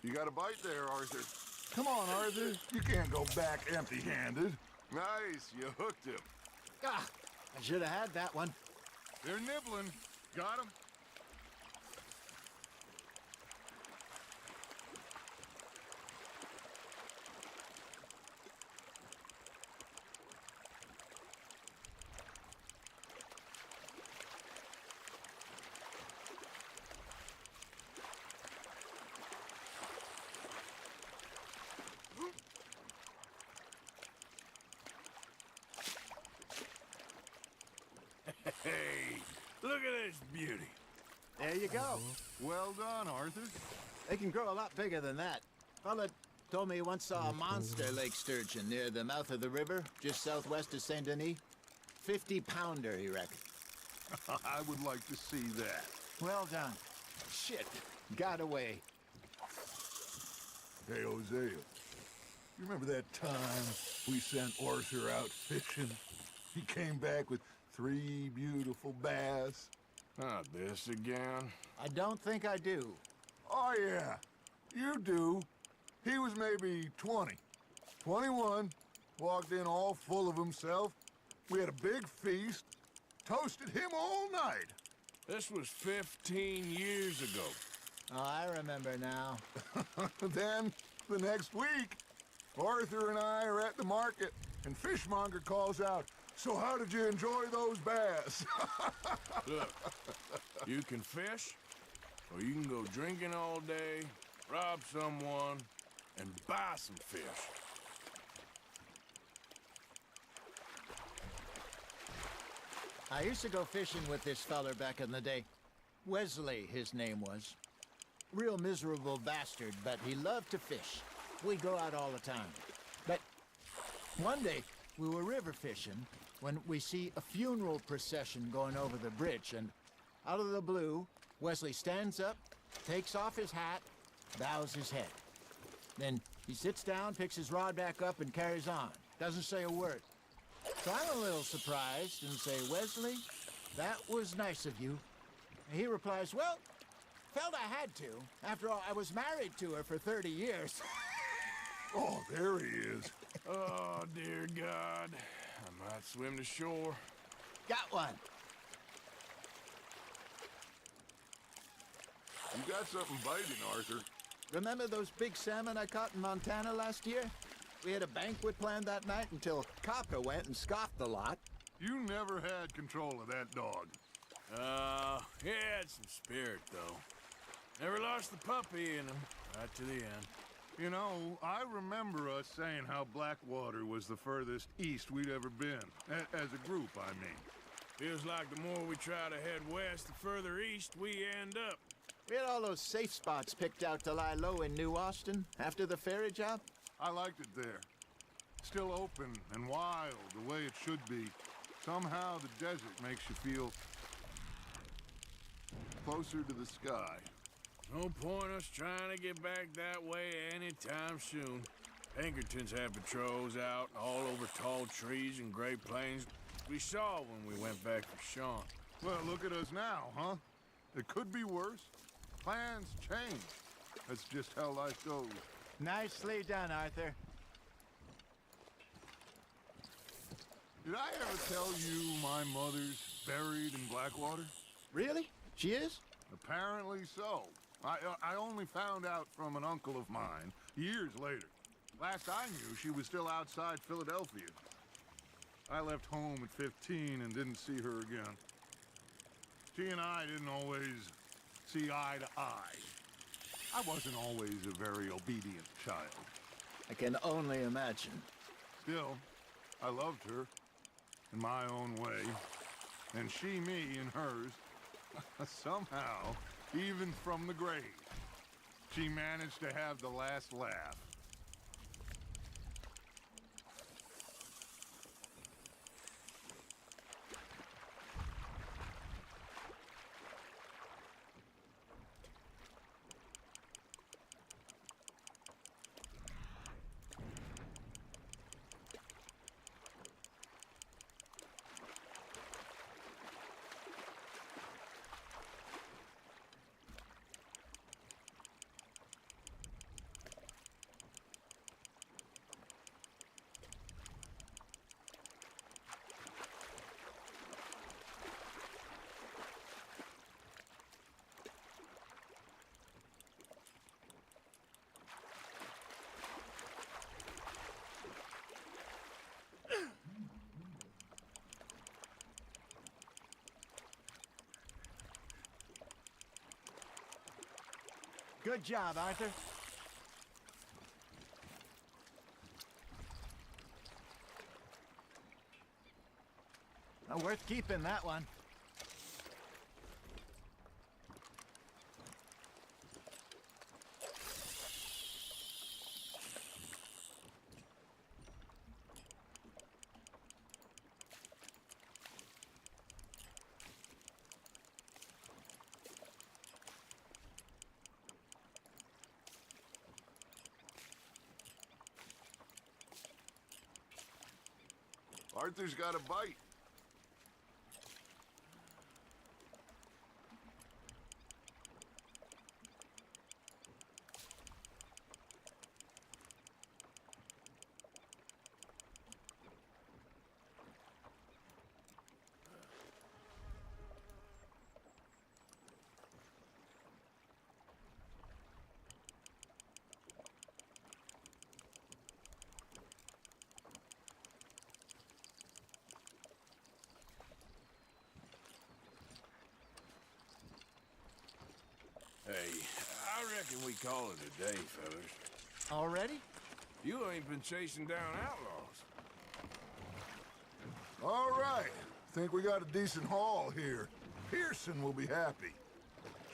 You got a bite there, Arthur. Come on, Arthur. You can't go back empty-handed. Nice. You hooked him. Ah, I should have had that one. They're nibbling. Got him? Hey, look at this beauty. There you go. Well done, Arthur. They can grow a lot bigger than that. Fella told me he once saw a monster lake sturgeon near the mouth of the river, just southwest of Saint Denis. 50-pounder, he reckoned. I would like to see that. Well done. Shit, got away. Hey, Hosea, you remember that time we sent Arthur out fishing? He came back with 3 beautiful bass. Not this again. I don't think I do. Oh, yeah, you do. He was maybe 20. 21, walked in all full of himself. We had a big feast, toasted him all night. This was 15 years ago. Oh, I remember now. Then, the next week, Arthur and I are at the market, and Fishmonger calls out, "So how did you enjoy those bass?" Look, you can fish, or you can go drinking all day, rob someone, and buy some fish. I used to go fishing with this feller back in the day. Wesley, his name was. Real miserable bastard, but he loved to fish. We'd go out all the time. But one day, we were river fishing when we see a funeral procession going over the bridge, and out of the blue, Wesley stands up, takes off his hat, bows his head. Then he sits down, picks his rod back up, and carries on. Doesn't say a word. So I'm a little surprised and say, "Wesley, that was nice of you." And he replies, "Well, felt I had to. After all, I was married to her for 30 years. Oh, there he is. Oh, dear God. I might swim to shore. Got one. You got something biting, Arthur. Remember those big salmon I caught in Montana last year? We had a banquet planned that night until Copper went and scoffed the lot. You never had control of that dog. He had some spirit, though. Never lost the puppy in him, right to the end. You know, I remember us saying how Blackwater was the furthest east we'd ever been. As a group, I mean. Feels like the more we try to head west, the further east we end up. We had all those safe spots picked out to lie low in New Austin after the ferry job. I liked it there. Still open and wild, the way it should be. Somehow the desert makes you feel closer to the sky. No point us trying to get back that way anytime soon. Pinkertons had patrols out all over tall trees and Great Plains. We saw when we went back for Sean. Well, look at us now, huh? It could be worse. Plans change. That's just how life goes. Nicely done, Arthur. Did I ever tell you my mother's buried in Blackwater? Really? She is? Apparently so. I only found out from an uncle of mine years later. Last I knew, she was still outside Philadelphia. I left home at 15 and didn't see her again. She and I didn't always see eye to eye. I wasn't always a very obedient child. I can only imagine. Still, I loved her in my own way, and she me in hers. Somehow, even from the grave, she managed to have the last laugh. Good job, Arthur. Well, worth keeping, that one. Arthur's got a bite. Hey, I reckon we call it a day, fellas. Already? You ain't been chasing down outlaws. All right. Think we got a decent haul here. Pearson will be happy.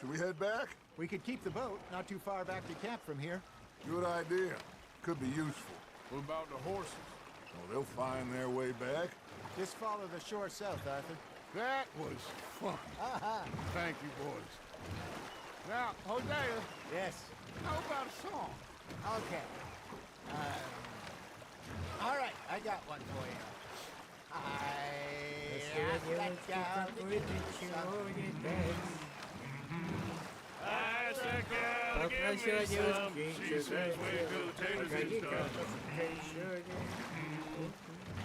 Should we head back? We could keep the boat not too far back to camp from here. Good idea. Could be useful. What about the horses? Well, they'll find their way back. Just follow the shore south, Arthur. That was fun. Thank you, boys. Now, Hosea, Yes. how about a song? Okay. All right, I got one for you. Попросила девушки,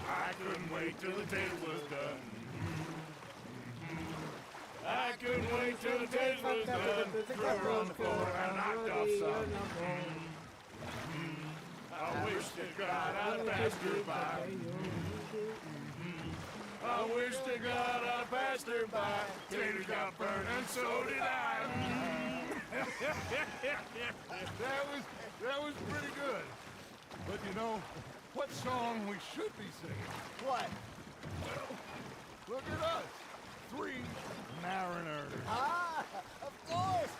I couldn't wait till the table was done. I couldn't wait till the table was done. Threw her on the floor and knocked off some. I wish to God I'd passed her by. I wish to God I passed her by. Taters got burned and so did I. That was pretty good. But you know, what song we should be singing? What? Look at us. 3 mariners. Ah, of course.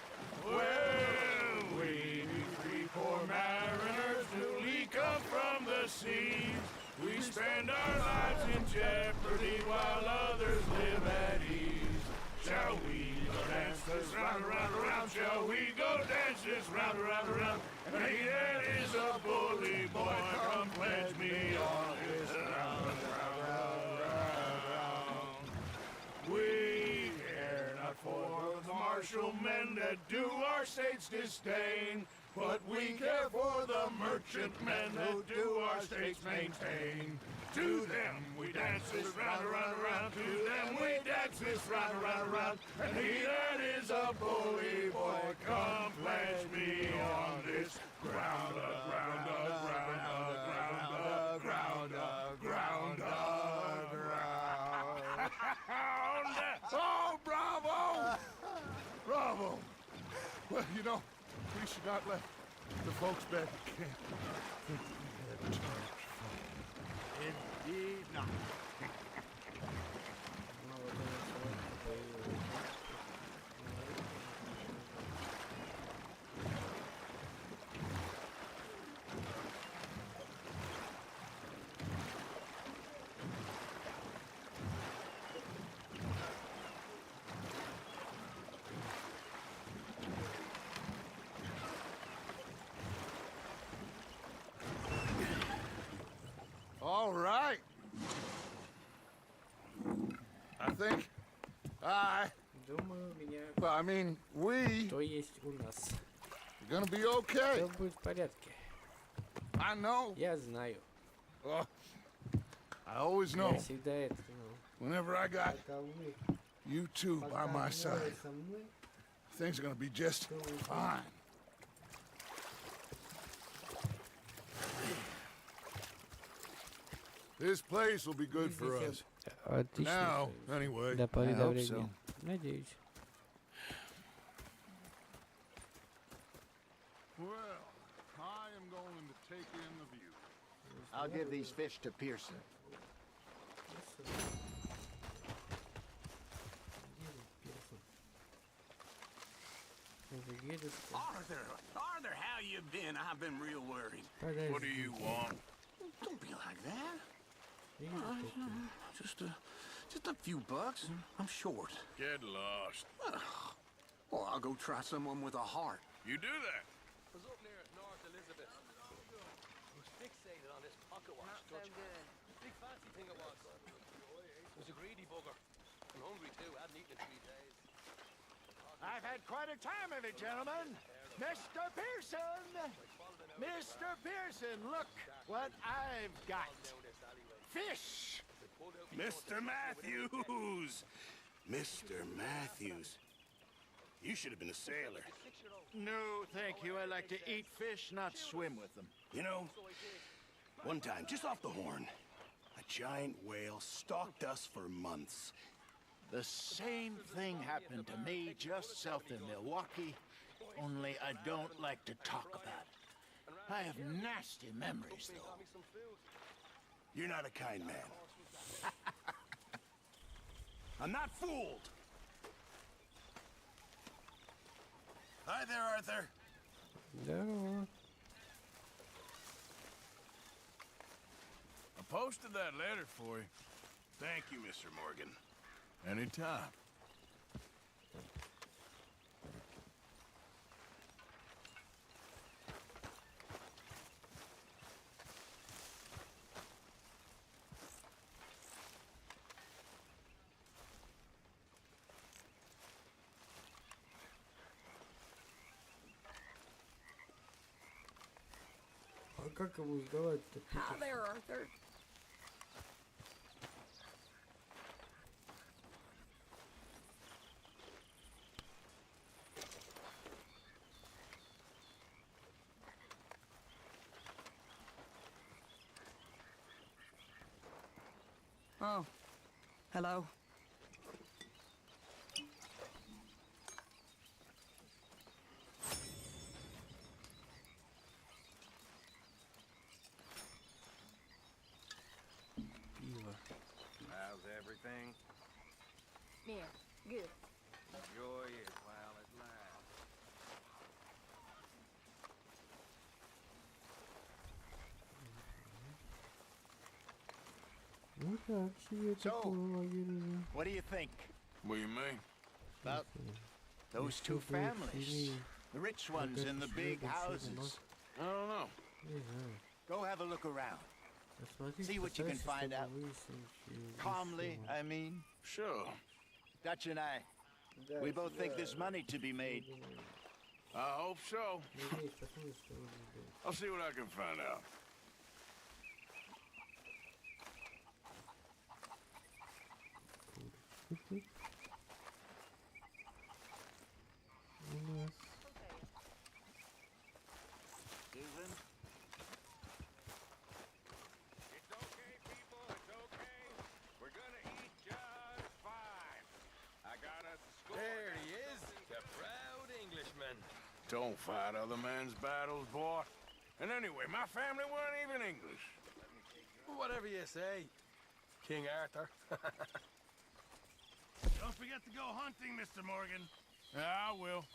Well, we 3 poor mariners newly come from the seas. We spend our lives in jeopardy while others live at ease. Shall we go dance this round, around, around? Shall we go dance this round, around, around? And he that is a bully boy, come pledge me on this round, round, round, round. We care not for the martial men that do our state's disdain, but we care for the merchant men that do our states maintain. To them we dance this round, around, around. To them we dance this round, around, around. And he that is a bully boy, come pledge me on this ground, ground, ground, ground, ground, ground, ground. Oh, bravo! Bravo! Well, you know, we should not let the folks back at camp think we had too much fun. Indeed not. All right. I think Думаю, у меня well, I mean, we то есть у нас. are gonna be okay. Все будет в порядке. I know. Я знаю. Oh, I always Я know. всегда это знал. Whenever I got Пока вы, you two by пока my вы side, со мной, things are gonna be just fine. This place will be good for us. Отлично. Now, anyway. До поры I до hope времени. so. Надеюсь. Well, I am going to take in the view. I'll give these fish to Pearson. Arthur, how you been? I've been real worried. What do you want? Don't be like that. Just a few bucks. I'm short. Get lost. Well, I'll go try someone with a heart. You do that. Was up near North Elizabeth. He's fixated on this pocket watch. Not so good. Big fancy thing it was. It was a greedy bugger. I'm hungry too. I hadn't eaten in 3 days. I've had quite a time of it, gentlemen. Mr. Pearson! Mr. Pearson, look what I've got. Fish! Mr. Matthews! Mr. Matthews. You should have been a sailor. No, thank you. I like to eat fish, not swim with them. You know, one time, just off the Horn, a giant whale stalked us for months. The same thing happened to me just south of Milwaukee Only I don't like to talk about it. I have nasty memories, though. You're not a kind man. I'm not fooled. Hi there, Arthur. No. I posted that letter for you. Thank you, Mr. Morgan. Anytime. А как ему сдавать-то? Hi there, Arthur. Oh, hello. How's everything? Yeah, good. Enjoy it while it lasts. Ну как себе такого лагеря? What do you think? What do you mean? About those two families. The rich ones in the big houses. I don't know. Не знаю. Go have a look around. Посмотри, See what you can постарайся, find чтобы out. выяснить, Calmly, что. I mean. Sure. Dutch and I, we both think there's money to be made. I hope so. Не имеет такого, что он не будет. I'll see what I can find out. У нас Susan? It's okay, people. It's okay. We're gonna eat just fine. I got us a score. There he is, the proud Englishman. Don't fight other men's battles, boy. And anyway, my family weren't even English. Whatever you say, King Arthur. Don't forget to go hunting, Mr. Morgan. Yeah, I will.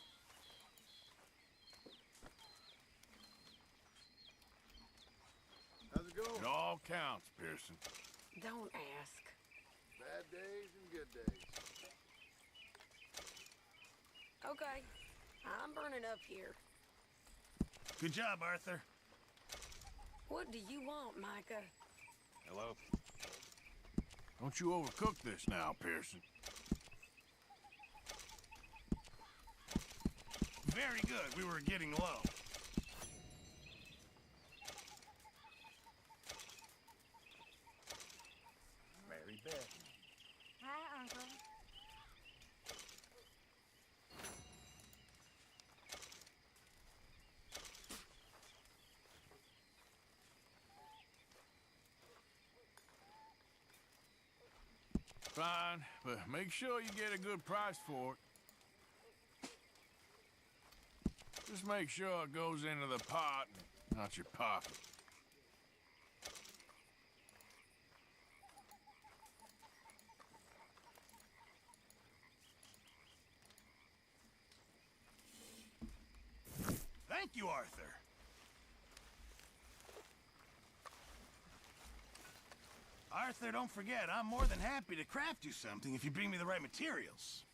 How's it going? It all counts, Pearson. Don't ask. Bad days and good days. Okay, I'm burning up here. Good job, Arthur. What do you want, Micah? Hello. Don't you overcook this now, Pearson. Very good. We were getting low. Mary Beth. Hi, Uncle. Fine, but make sure you get a good price for it. Just make sure it goes into the pot, not your pocket. Thank you, Arthur. Arthur, don't forget, I'm more than happy to craft you something if you bring me the right materials.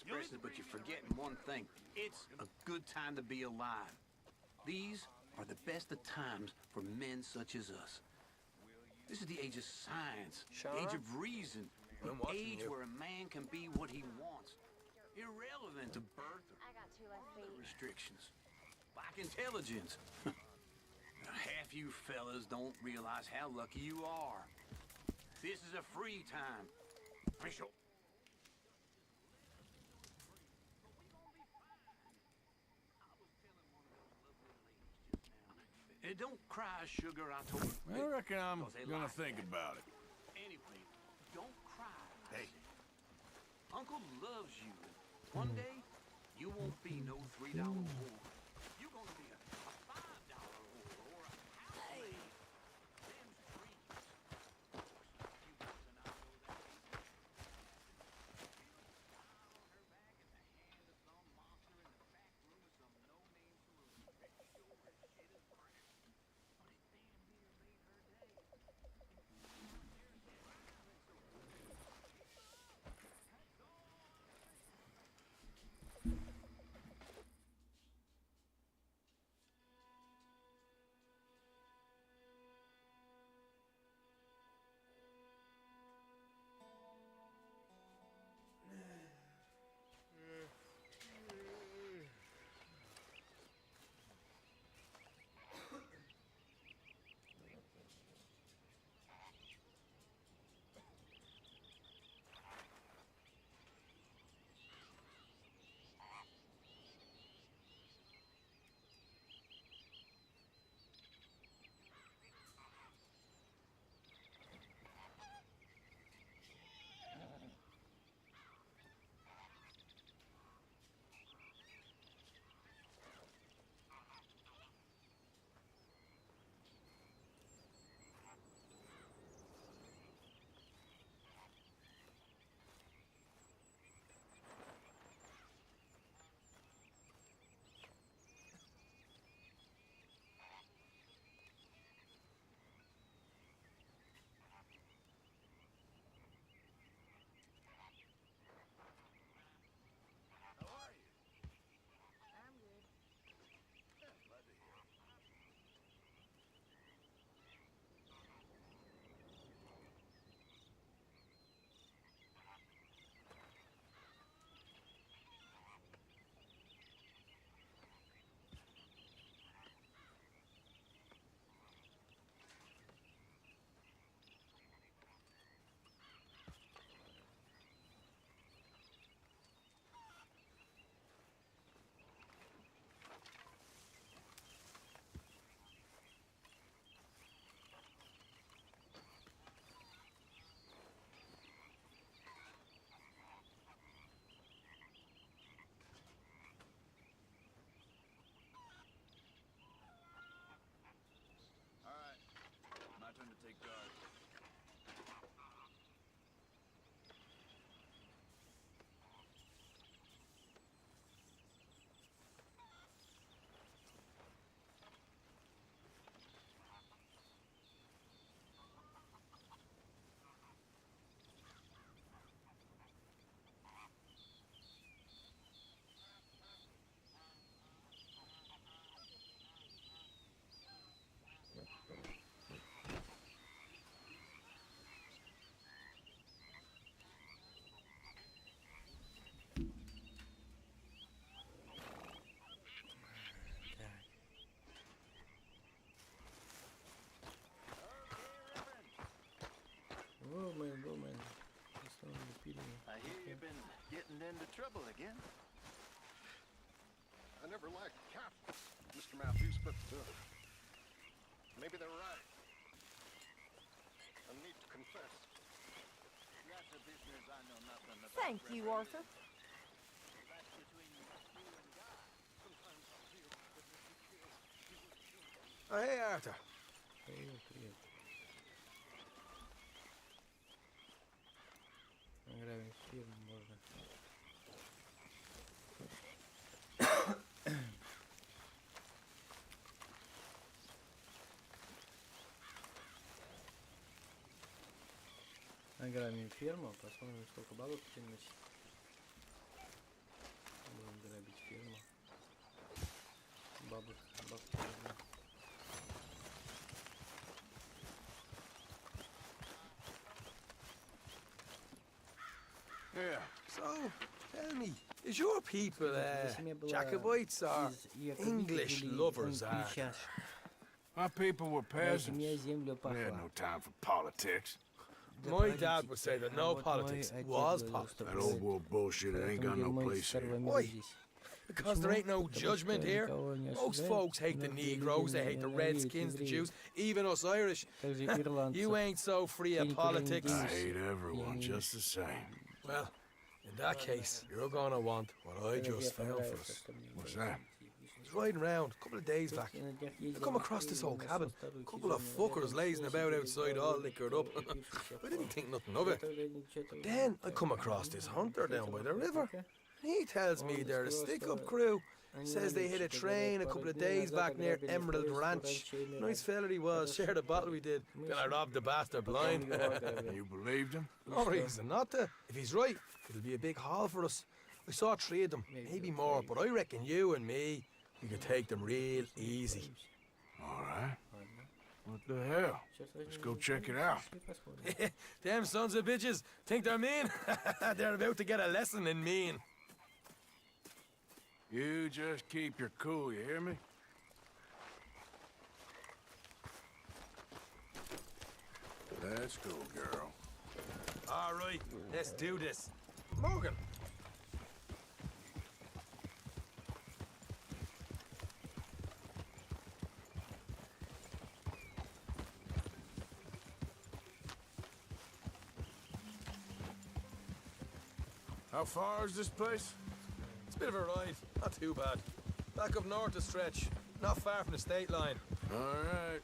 expressions, but you're forgetting one thing. It's a good time to be alive. These are the best of times for men such as us. This is the age of science, the age of reason, the age where a man can be what he wants, irrelevant to birth or other restrictions, like intelligence. Half you fellas don't realize how lucky you are. This is a free time. Don't cry, sugar, I told you. I reckon I'm gonna think about it. Anyway, don't cry. Hey. Uncle loves you. One day, you won't be no $3 whore. You're gonna be a $5 whore or a house. Them's dreams. Of course, you boys and I know that. On her back and the hand of some monster in the back room of some no-name saloon. Sure as shit is crap. But it damn near made her day. Take guard. Woman. I hear you've been getting into trouble again. I never liked captains, Mr. Matthews, but maybe they're right. I need to confess. That's a business I know nothing about. Thank you, Arthur. That's between you and God. Sometimes I feel that if you kill, Oh, hey, Arthur. Привет. Гравим фирму можно. Награбим ферму, посмотрим, сколько бабок приносит. фирма. Бабушка. Yeah. So, tell me, is your people, Jacobites or English lovers, My people were peasants. Семья землю We had пахла. no time for politics. My dad would say that no politics was politics. That old world bullshit, it ain't got no place here. Why? Because there ain't no judgment here. Most folks hate the Negroes, they hate the Redskins, the Jews, even us Irish. You ain't so free of politics. I hate everyone just the same. Well, in that case, you're gonna want what I just found for us. What's that? I was riding around a couple of days back. I come across this old cabin. A couple of fuckers lazing about outside, all liquored up. I didn't think nothing of it. But then I come across this hunter down by the river. He tells me they're a stick-up crew. Says they hit a train a couple of days back near Emerald Ranch. Nice fella he was, shared a bottle we did. Then I robbed the bastard blind. You believed him? No reason not to. If he's right, it'll be a big haul for us. I saw 3 of them, maybe more, but I reckon you and me, we could take them real easy. All right. What the hell? Let's go check it out. Them sons of bitches think they're mean. They're about to get a lesson in mean. You just keep your cool, you hear me? Let's go, girl. All right, let's do this. Morgan. How far is this place? It's a bit of a ride, not too bad. Back up north a stretch, not far from the state line. All right.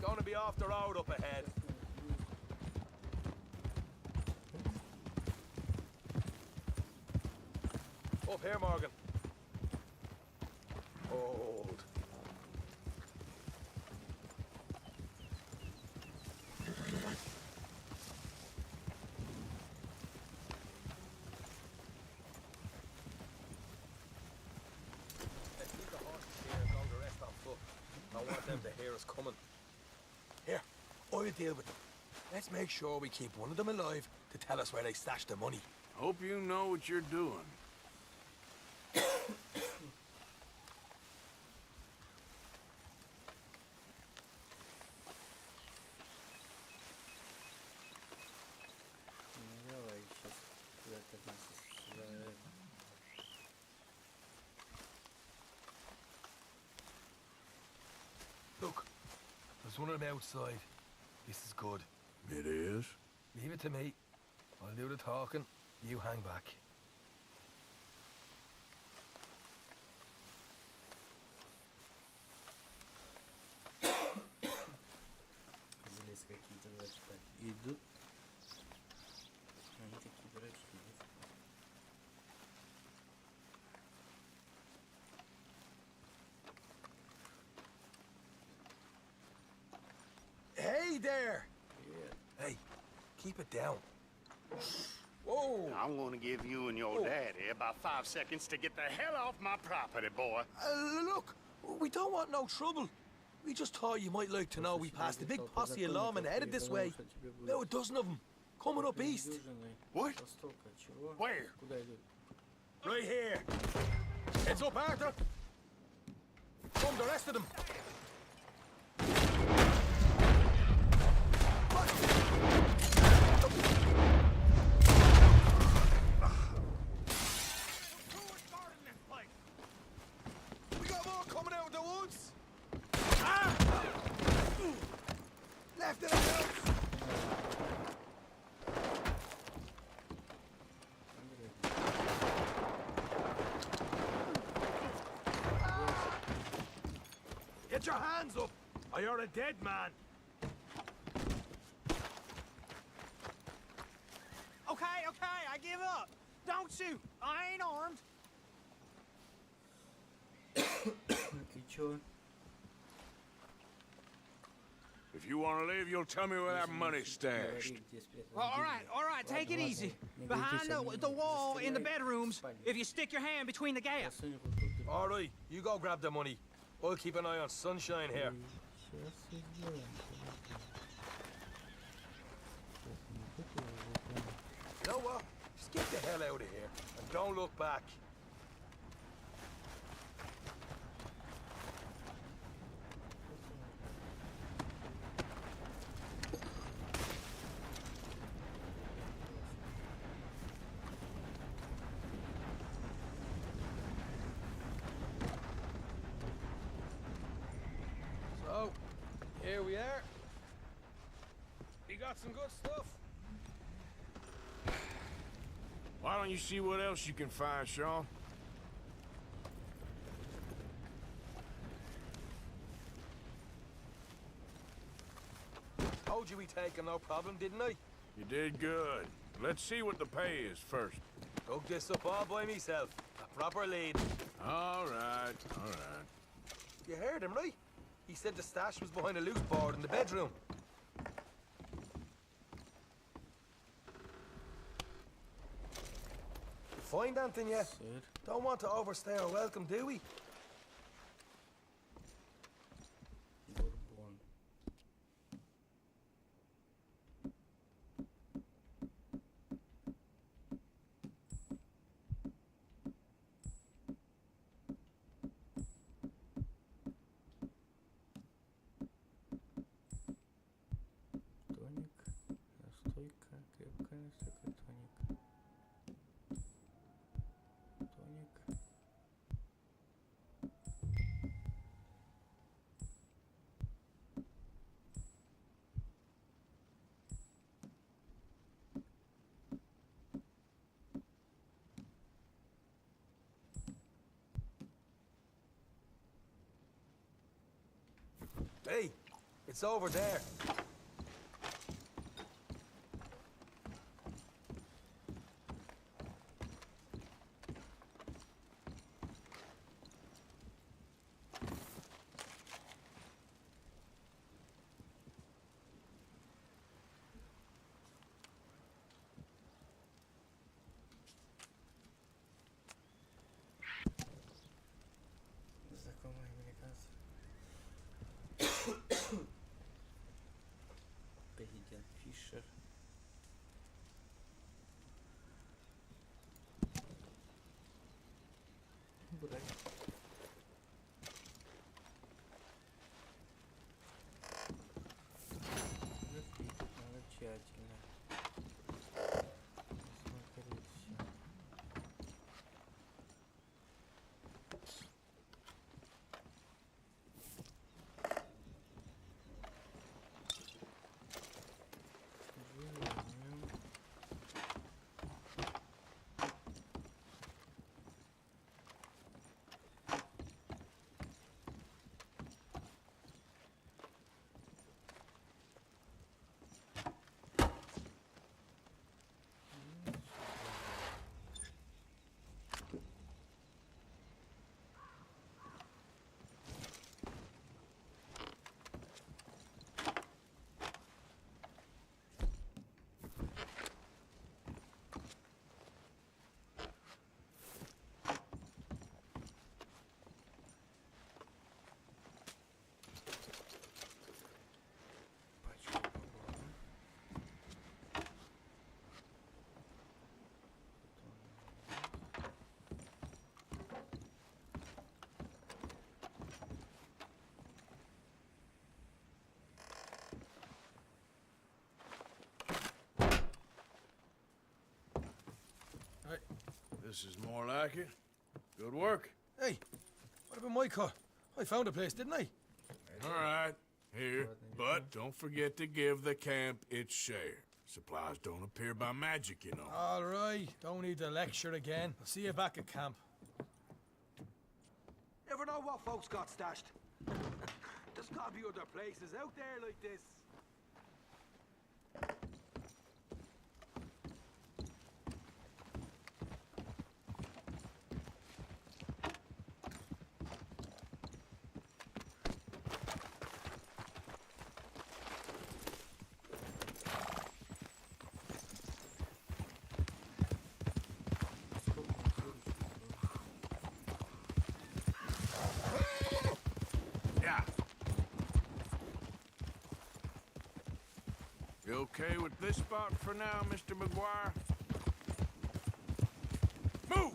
Gonna be off the road up ahead. Up here, Morgan. Hold. Let's leave the horses here and go the rest on foot. Don't want them to hear us coming. Here, I'll deal with them. Let's make sure we keep one of them alive to tell us where they stashed the money. Hope you know what you're doing. Давай сейчас куда-то нас сжирают. Look, there's one of them outside. This is good. It is? Leave it to me. I'll do the talking. You hang back. Здесь какие-то дурачки идут. Они такие дурачки идут. Hey there! Hey, keep it down. Whoa! I'm gonna give you and your daddy about 5 seconds to get the hell off my property, boy. Look, we don't want no trouble. We just thought you might like to know we passed a big posse of lawmen headed this way. About a dozen of them, coming up east. What? Where? Right here. Heads up, Arthur. Come the rest of them. We got more coming out of the woods. Left in the house. Get your hands up, or you're a dead man. Okay, I give up. Don't shoot. I ain't armed. Ты чё? If you want to leave, you'll tell me where that money's stashed. Well, all right, take it easy. Behind the wall in the bedrooms, if you stick your hand between the gaps. All right, you go grab the money. I'll keep an eye on Sunshine here. You know what? Just get the hell out of here and don't look back. So, here we are. You got some good stuff. Why don't you see what else you can find, Sean? Told you we take him, no problem, didn't I? You did good. Let's see what the pay is first. Dug this up all by myself. A proper lead. All right, all right. You heard him, right? He said the stash was behind a loose board in the bedroom. You find anything yet? Don't want to overstay our welcome, do we? Hey, It's over there. Знакомая американцы. Президент Фишер. Брать. Смотреть надо тщательно. Смотреть все. This is more like it. Good work. Hey, what about my car? I found a place, didn't I? All right, here. But don't forget to give the camp its share. Supplies don't appear by magic, you know. All right, don't need to lecture again. I'll see you back at camp. Ever know what folks got stashed? There's gotta be other places out there like this. You okay with this spot for now, Mr. McGuire? Move!